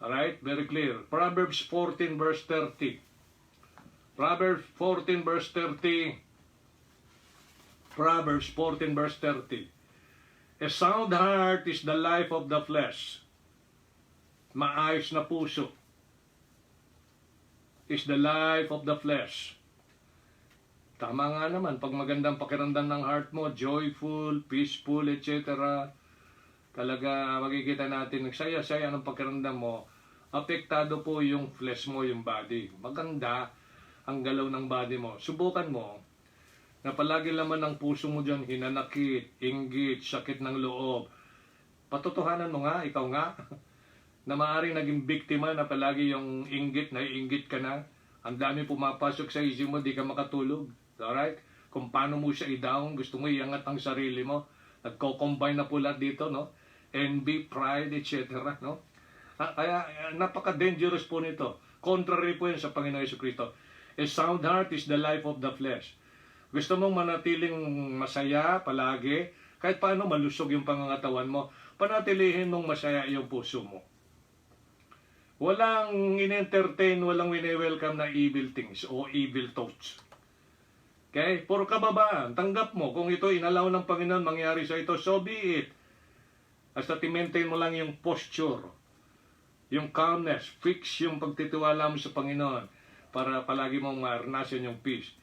A: Alright? Very clear. Proverbs 14 verse 30. Proverbs 14 verse 30. Proverbs 14 verse 30. A sound heart is the life of the flesh. Maayos na puso is the life of the flesh. Tama nga naman, pag magandang pakiramdam ng heart mo, joyful, peaceful, etc., talaga makikita natin, nagsaya-saya ng pakiramdam mo, apektado po yung flesh mo, yung body. Maganda ang galaw ng body mo. Subukan mo na palagi laman ng puso mo dyan, hinanakit, inggit, sakit ng loob. Patotohanan mo nga, ikaw nga, na maaaring naging biktima na palagi yung inggit, naiinggit ka na. Ang dami pumapasok sa isip mo, di ka makatulog. Alright? Kung paano mo siya i-down, gusto mo iangat ang sarili mo. Nagko-combine na po lahat dito, no? Envy, pride, etc., no? Kaya napaka-dangerous po nito. Contrary po yun sa Panginoon Jesucristo. A sound heart is the life of the flesh. Gusto mong manatiling masaya palagi, kahit paano malusog yung pangangatawan mo, panatilihin mong masaya yung puso mo. Walang in-entertain, walang wini-welcome na evil things o evil thoughts. Okay? Puro kababaan. Tanggap mo. Kung ito inalaw ng Panginoon, mangyari sa ito, so be it. Basta maintain mo lang yung posture, yung calmness, fix yung pagtitiwala mo sa Panginoon para palagi mong maranasan yung peace.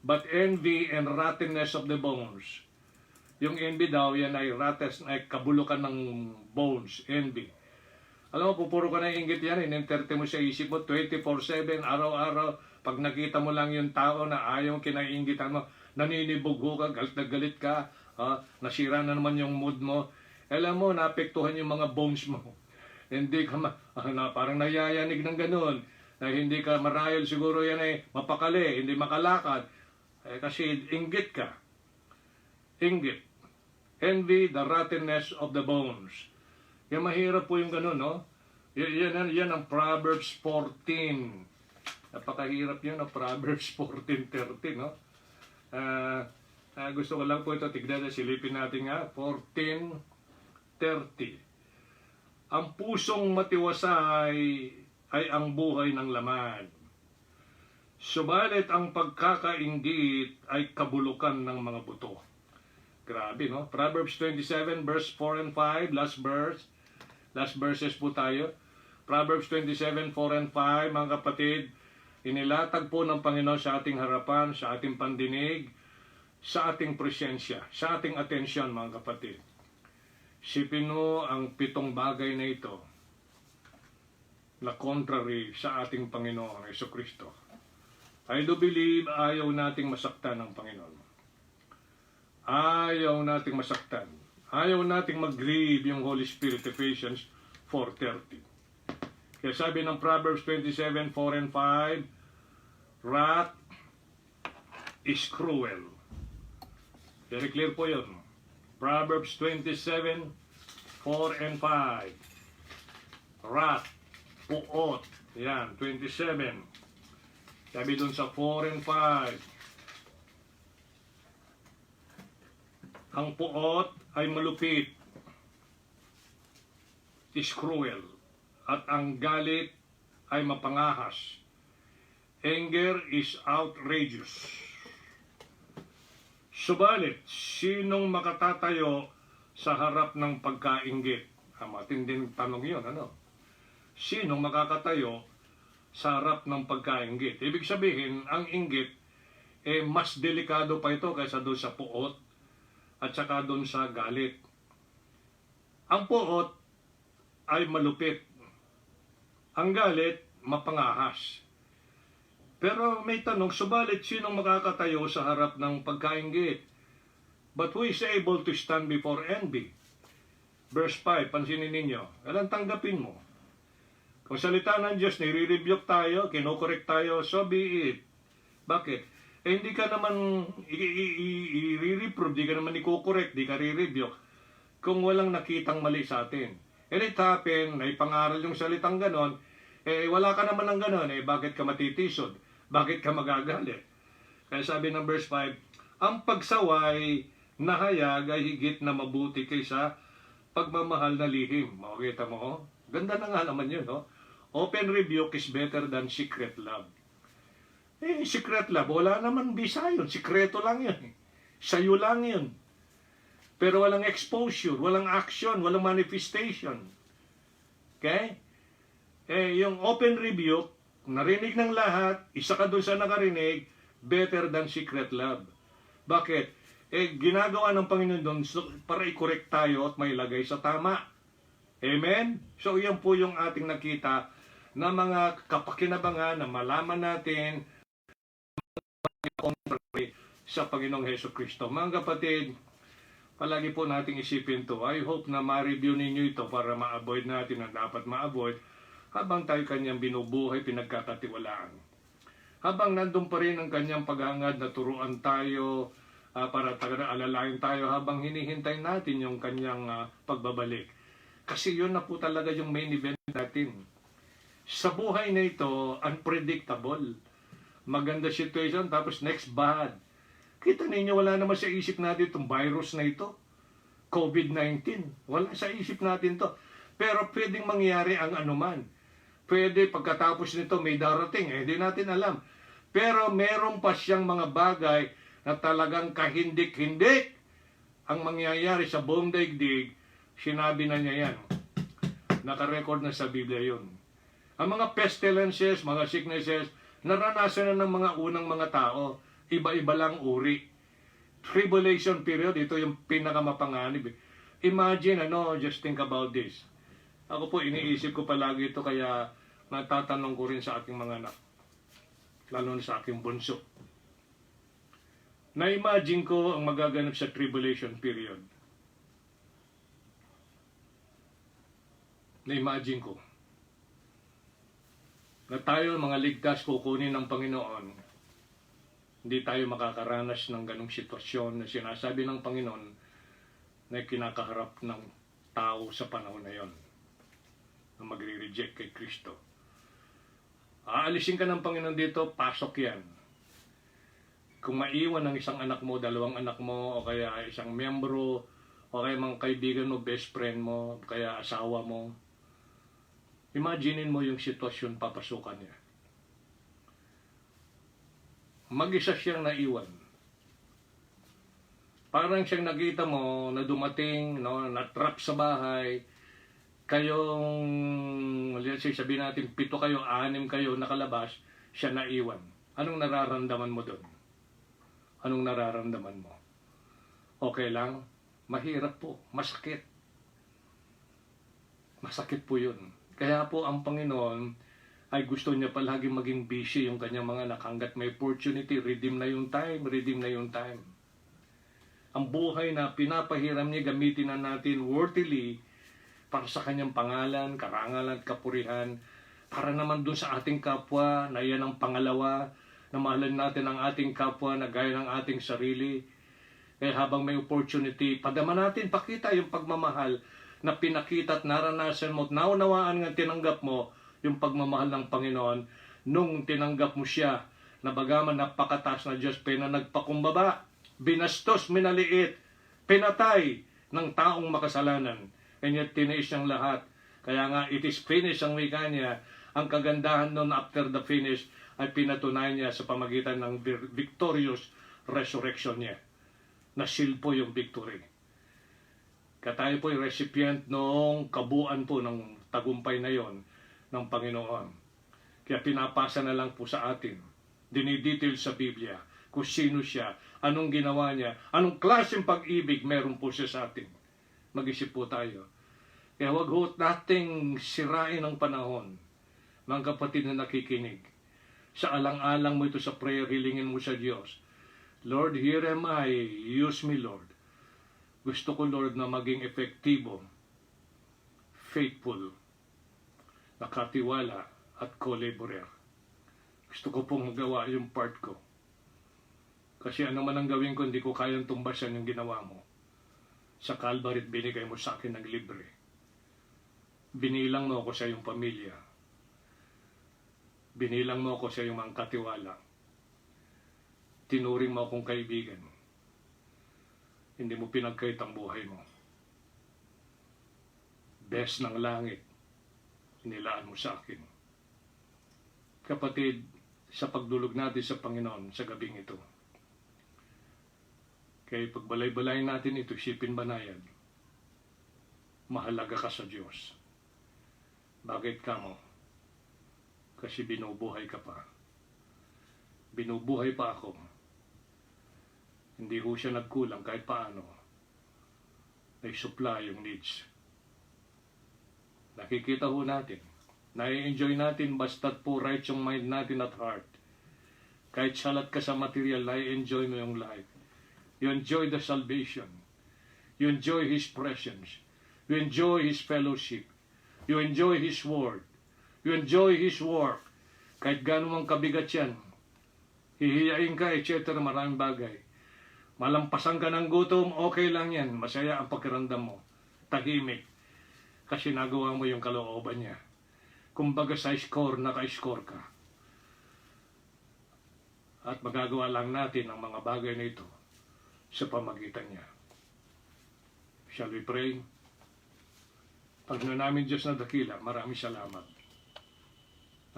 A: But envy and rottenness of the bones. Yung envy daw, yan ay rottenness, ay kabulukan ng bones, envy. Alam mo, pupuro ka na inggit yan, in-entertain mo sa isip mo, 24/7, araw-araw, pag nakita mo lang yung tao na ayaw kinainggitan mo, naninibog ka, galit na galit ka, nasira na naman yung mood mo, alam mo, naapektuhan yung mga bones mo. Hindi ka parang nayayanig ng ganun, na hindi ka marayal, siguro yan ay mapakali, hindi makalakad, kasi inggit ka. Inggit. Envy, the rottenness of the bones. Kaya mahirap po yung ganun, no? Yan ang Proverbs 14. Napakahirap yun, no? Proverbs 14:30, no? Gusto ko lang po ito, tignan na, silipin natin nga, 14:30. Ang pusong matiwasay ay ang buhay ng laman. Subalit ang pagkakainggit ay kabulukan ng mga buto. Grabe, no? Proverbs 27, verse 4 and 5, last verse. Last verses po tayo. Proverbs 27, 4 and 5, mga kapatid, inilatag po ng Panginoon sa ating harapan, sa ating pandinig, sa ating presensya, sa ating atensyon, mga kapatid. Sipin mo ang 7 bagay na ito na contrary sa ating Panginoon Jesucristo. I do believe ayaw nating masaktan ng Panginoon. Ayaw nating masaktan. Ayaw nating mag-grieve yung Holy Spirit, Ephesians 4:30. Kaya sabi ng Proverbs 27, 4 and 5, wrath is cruel. Very clear po yun. Proverbs 27, 4 and 5. Wrath, puot. Yan, 27. Sabi dun sa 4 and 5. Ang puot ay malupit. Is cruel. At ang galit ay mapangahas. Anger is outrageous. Subalit, sinong makatatayo sa harap ng pagkainggit? Matinding tanong yun, ano? Sinong makakatayo sa harap ng pagkainggit? Ibig sabihin, ang inggit, mas delikado pa ito kaysa doon sa puot at saka doon sa galit. Ang puot ay malupit. Ang galit, mapangahas. Pero may tanong, subalit sinong makakatayo sa harap ng pagkainggit? But who is able to stand before envy? Verse 5, pansinin ninyo. Alam, tanggapin mo. Kung salita ng Diyos, nire-rebuke tayo, kinokorek tayo, so be it. Bakit? Hindi ka naman i-reprove, di ka naman ikokorek, di ka re-rebuke kung walang nakitang mali sa atin. And it happened, na ipangaral yung salitang ganon, wala ka naman ng ganon, bakit ka matitisod? Bakit ka magagalit? Kaya sabi ng verse 5, ang pagsaway na hayag ay higit na mabuti kaysa pagmamahal na lihim. Makikita mo, oh? Ganda na nga naman yun, no? Open rebuke is better than secret love. Secret love, wala naman bisa yun. Sikreto lang yun. Sa'yo lang yun. Pero walang exposure, walang action, walang manifestation. Okay? Yung open rebuke, narinig ng lahat, isa ka doon sa nakarinig, better than secret love. Bakit? Ginagawa ng Panginoon doon para i-correct tayo at mailagay sa tama. Amen? So, yan po yung ating nakita na mga kapakinabangan na malaman natin sa Panginoong Jesucristo. Mga kapatid, palagi po nating isipin to. I hope na ma-review ninyo ito para ma-avoid natin ang dapat ma-avoid habang tayo kanyang binubuhay, pinagkakatiwalaan. Habang nandun pa rin ang kanyang paghangad na turuan tayo, para alalayan tayo habang hinihintay natin yung kanyang pagbabalik. Kasi yun na po talaga yung main event natin. Sa buhay na ito, unpredictable. Maganda situation, tapos next bad. Kita ninyo, wala naman sa isip natin itong virus na ito. COVID-19. Wala sa isip natin to. Pero pwedeng mangyari ang anuman. Pwede pagkatapos nito may darating. Hindi natin alam. Pero meron pa siyang mga bagay na talagang kahindik-hindik ang mangyayari sa buong daigdig. Sinabi na niya yan. Nakarecord na sa Biblia yun. Ang mga pestilences, mga sicknesses, naranasan na ng mga unang mga tao. Iba-iba lang uri. Tribulation period, ito yung pinakamapanganib. Imagine, just think about this. Ako po, iniisip ko palagi ito, kaya natatanong ko rin sa aking mga anak. Lalo na sa aking bunso. Na-imagine ko ang magaganap sa tribulation period. Na-imagine ko na tayo mga ligtas kukunin ng Panginoon. Hindi tayo makakaranas ng ganong sitwasyon na sinasabi ng Panginoon na kinakaharap ng tao sa panahon na yon, na magre-reject kay Kristo. Aalisin ka ng Panginoon dito, pasok yan. Kung maiwan ng isang anak mo, dalawang anak mo, o kaya isang membro, o kaya mga kaibigan mo, best friend mo, o kaya asawa mo, imaginein mo yung sitwasyon papasukan niya. Mag-isa siyang naiwan. Parang siyang nakita mo na dumating, no, na-trap sa bahay, kayong, let's say, sabihin natin, 7 kayo, 6 kayo nakalabas, siya naiwan. Anong nararamdaman mo doon? Anong nararamdaman mo? Okay lang? Mahirap po. Masakit. Masakit po yun. Kaya po ang Panginoon ay gusto niya palagi maging busy yung kanyang mga anak hanggat may opportunity. Redeem na yung time. Redeem na yung time. Ang buhay na pinapahiram niya, gamitin na natin worthily para sa kanyang pangalan, karangalan at kapurihan, para naman dun sa ating kapwa na yan ang pangalawa, na mahalin natin ang ating kapwa na gaya ng ating sarili. Kaya habang may opportunity, padama natin, pakita yung pagmamahal na pinakita at naranasan mo at naunawaan nga tinanggap mo yung pagmamahal ng Panginoon nung tinanggap mo siya na bagaman napakataas na Diyos, nagpakumbaba, binastos, minaliit, pinatay ng taong makasalanan. And yet, tiniis niyang lahat. Kaya nga, it is finished ang wika niya. Ang kagandahan nun after the finish ay pinatunayan niya sa pamagitan ng victorious resurrection niya. Na-seal po yung victory. Kaya tayo po yung recipient noong kabuuan po ng tagumpay na yon ng Panginoon. Kaya pinapasa na lang po sa atin. Dinidetail sa Biblia kung sino siya, anong ginawa niya, anong klaseng pag-ibig meron po siya sa atin. Mag-isip po tayo. Kaya wag ho nating sirain ang panahon, mga kapatid na nakikinig. Sa alang-alang mo ito sa prayer, hilingin mo sa Diyos. Lord, here am I. Use me, Lord. Gusto ko, Lord, na maging epektibo, faithful, nakatiwala, at collaborator. Gusto ko pong magawa yung part ko. Kasi ano man ang gawin ko, hindi ko kayang tumbasan yung ginawa mo. Sa Calvary, binigay mo sa akin ng libre. Binilang mo ako sa iyong pamilya. Binilang mo ako sa iyong mga katiwala. Tinuring mo akong kaibigan. Hindi mo pinagkait ang buhay mo. Best ng langit, inilaan mo sa akin. Kapatid, sa pagdulog natin sa Panginoon sa gabing ito, kaya pagbalay-balay natin ito, isipin banayad, mahalaga ka sa Diyos. Bakit ka mo? Kasi binubuhay ka pa. Binubuhay pa ako. Hindi ho siya nagkulang kahit paano. Nai-supply yung needs. Nakikita ho natin. Nai-enjoy natin basta't po right yung mind natin at heart. Kahit salat ka sa material, nai-enjoy mo yung life. You enjoy the salvation. You enjoy His presence. You enjoy His fellowship. You enjoy His word. You enjoy His work. Kahit gano'n mang kabigat yan, hihiyain ka, etc. Maraming bagay. Malampasan ka ng gutom, okay lang yan. Masaya ang pakiramdam mo. Tahimik. Kasi nagawa mo yung kalooban niya. Kumbaga sa score, naka-score ka. At magagawa lang natin ang mga bagay na ito sa pamagitan niya. Shall we pray? Pag na namin Diyos na dakila, maraming salamat.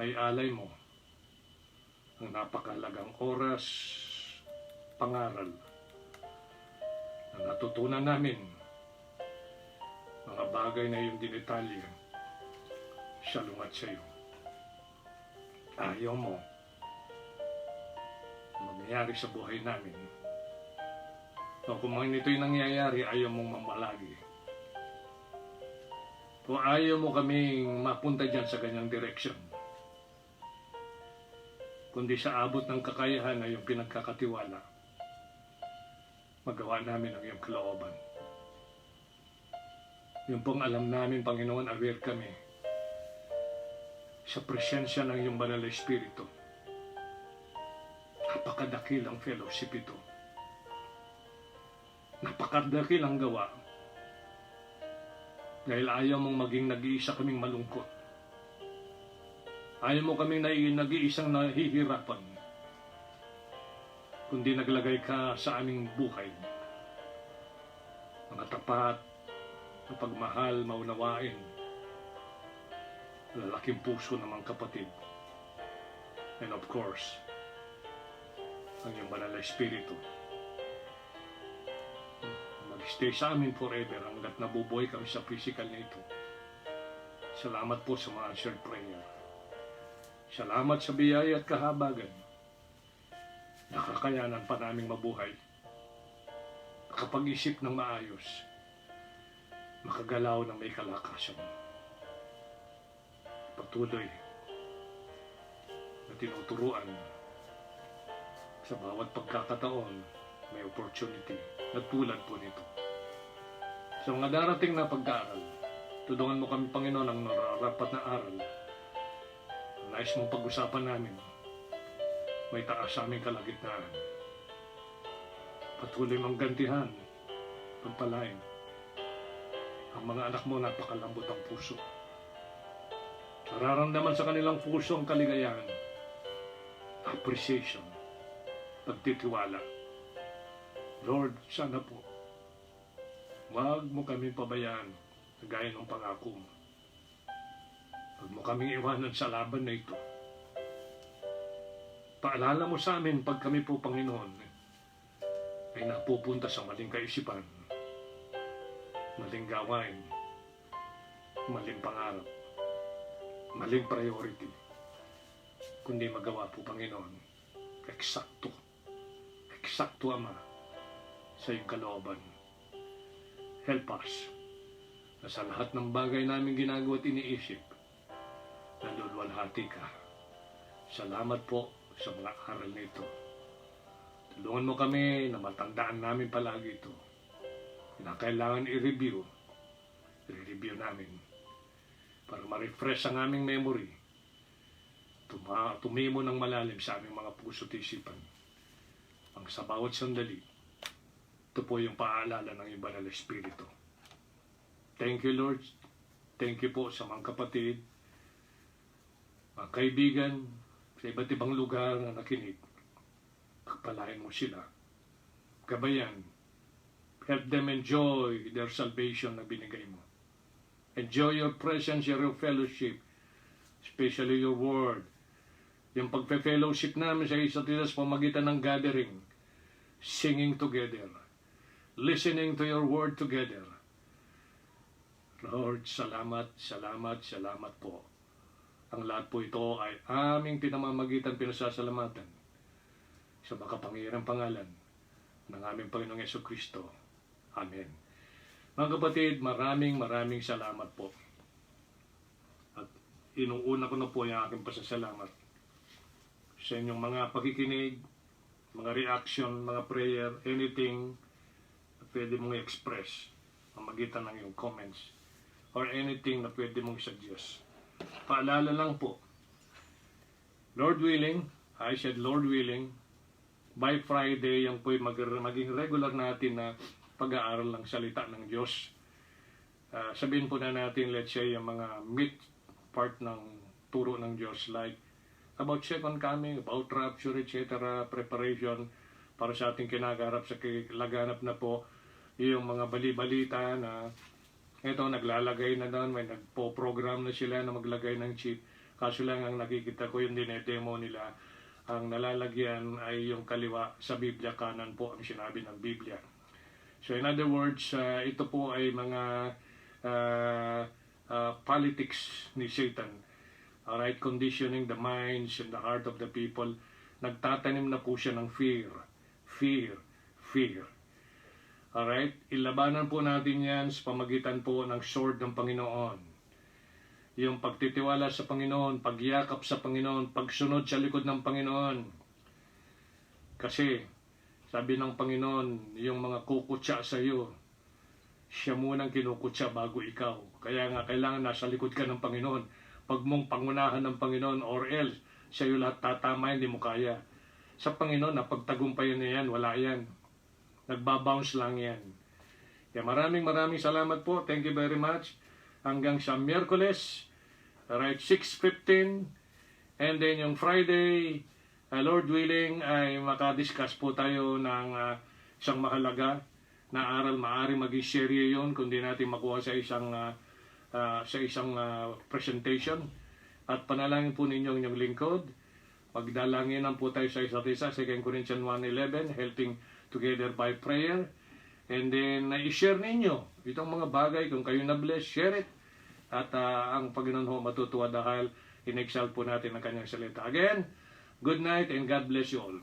A: Ay alay mo ang napakalagang oras, pangaral na natutunan namin mga bagay na iyong dinetalye sa lungat sa iyo. Ayaw mo mangyayari sa buhay namin. O kung mga nito'y nangyayari, ayaw mong mamalagi. Kung ayaw mo kaming mapunta dyan sa ganyang direksyon, kundi sa abot ng kakayahan na yung pinagkakatiwala, magawa namin ang iyong kalooban. Yung pong alam namin, Panginoon, aware kami sa presensya ng iyong banal na Espiritu. Napakadakil ang fellowship ito. Napakadakil ang gawa. Dahil ayaw mong maging nag-iisa kaming malungkot. Ayaw mo kaming nag-iisang nahihirapan. Kundi naglagay ka sa aming buhay. Mga tapat, na pagmahal, maunawain, lalaking puso ng mga kapatid. And of course, ang iyong banal na Espiritu mag-stay sa amin forever hanggat nabubuhay kami sa physical na ito. Salamat po sa mga answered prayer. Salamat sa biyaya at kahabagan. Nakakayanan pa naming mabuhay. Nakapag-isip ng maayos. Makagalaw ng may kalakasan. Patuloy na tinuturuan sa bawat pagkakataon may opportunity na tulad po nito. Sa mga darating na pag-aaral, tulungan mo kami, Panginoon, ang nararapat na aral. Nais mong pag-usapan namin, may taas sa aming kalagitnaan. Patuloy mong gantihan, pagpalain. Ang mga anak mo napakalambot ang puso. Nararamdaman sa kanilang puso ang kaligayahan, appreciation, pagtitiwala. Lord, sana po, wag mo kami pabayaan gaya ng pangako mo. Wag mo kaming iwanan sa laban na ito. Paalala mo sa amin pag kami po, Panginoon, ay napupunta sa maling kaisipan, maling gawain, maling pangarap, maling priority. Kundi magawa po, Panginoon, eksakto, Ama, sa iyong kalooban. Help us na sa lahat ng bagay namin ginagawa at iniisip, nalulwalhati ka. Salamat po sa mga aral na ito. Tulungan mo kami na matandaan namin palagi ito. Na kailangan i-review namin para ma-refresh ang aming memory. Tumimo ng malalim sa aming mga puso at isipan. Ang sa bawat sandali, ito po yung paalala ng iba na Espiritu. Thank you, Lord. Thank you po sa mga kapatid, mga kaibigan, sa iba't ibang lugar na nakinig. Pagpalain mo sila. Gabayan. Help them enjoy their salvation na binigay mo. Enjoy your presence, your fellowship, especially your word. Yung pagpe-fellowship namin sa isa't isa sa pamagitan ng gathering, singing together, listening to your word together. Lord, salamat, salamat, salamat po. Ang lahat po ito ay aming pinamamagitan, pinasasalamatan sa makapangyarihang pangalan ng aming Panginoong Jesucristo. Amen. Mga kapatid, maraming salamat po. At inuuna ko na po yung aking pasasalamat sa inyong mga pakikinig, mga reaction, mga prayer, anything na pwede mong i-express pamagitan ng iyong comments or anything na pwede mong suggest. Paalala lang po, Lord willing, I said Lord willing, by Friday, yan po'y maging regular natin na pag-aaral ng salita ng Diyos. Sabihin po na natin, let's say, yung mga mid part ng turo ng Diyos, like about second coming, about rapture, etc., preparation para sa ating kinagarap sa laganap na po, yung mga bali-balita na ito, naglalagay na doon, may nagpo-program na sila na maglagay ng chip. Kaso lang ang nakikita ko yung dinedemo nila, ang nalalagyan ay yung kaliwa sa Biblia, kanan po ang sinabi ng Biblia. So in other words, ito po ay mga politics ni Satan. Alright, conditioning the minds and the heart of the people. Nagtatanim na po siya ng fear. Alright, ilabanan po natin yan sa pamagitan po ng sword ng Panginoon. Yung pagtitiwala sa Panginoon, pagyakap sa Panginoon, pagsunod sa likod ng Panginoon. Kasi, sabi ng Panginoon, yung mga kukutsa sa iyo, siya munang kinukutsa bago ikaw. Kaya nga, kailangan nasa likod ka ng Panginoon. Pag mong pangunahan ng Panginoon or else, sa iyo lahat tatama, hindi mo kaya. Sa Panginoon, napagtagumpayan na yan, wala yan. Nagbabounce lang yan. Kaya maraming salamat po. Thank you very much. Hanggang sa Miyerkules, right, 6:15. And then yung Friday, Lord willing, ay makadiscuss po tayo ng isang mahalaga na aral. Maaaring maging serye yun kung di natin makuha sa isang presentation. At panalangin po ninyo inyong lingkod. Magdalanginan po tayo sa isa't isa. 2 Corinthians 1:11, helping together by prayer. And then, i-share ninyo itong mga bagay. Kung kayo na-bless, share it. At ang Panginoon ho matutuwa dahil in-exalt po natin ang kanyang salita. Again, good night and God bless you all.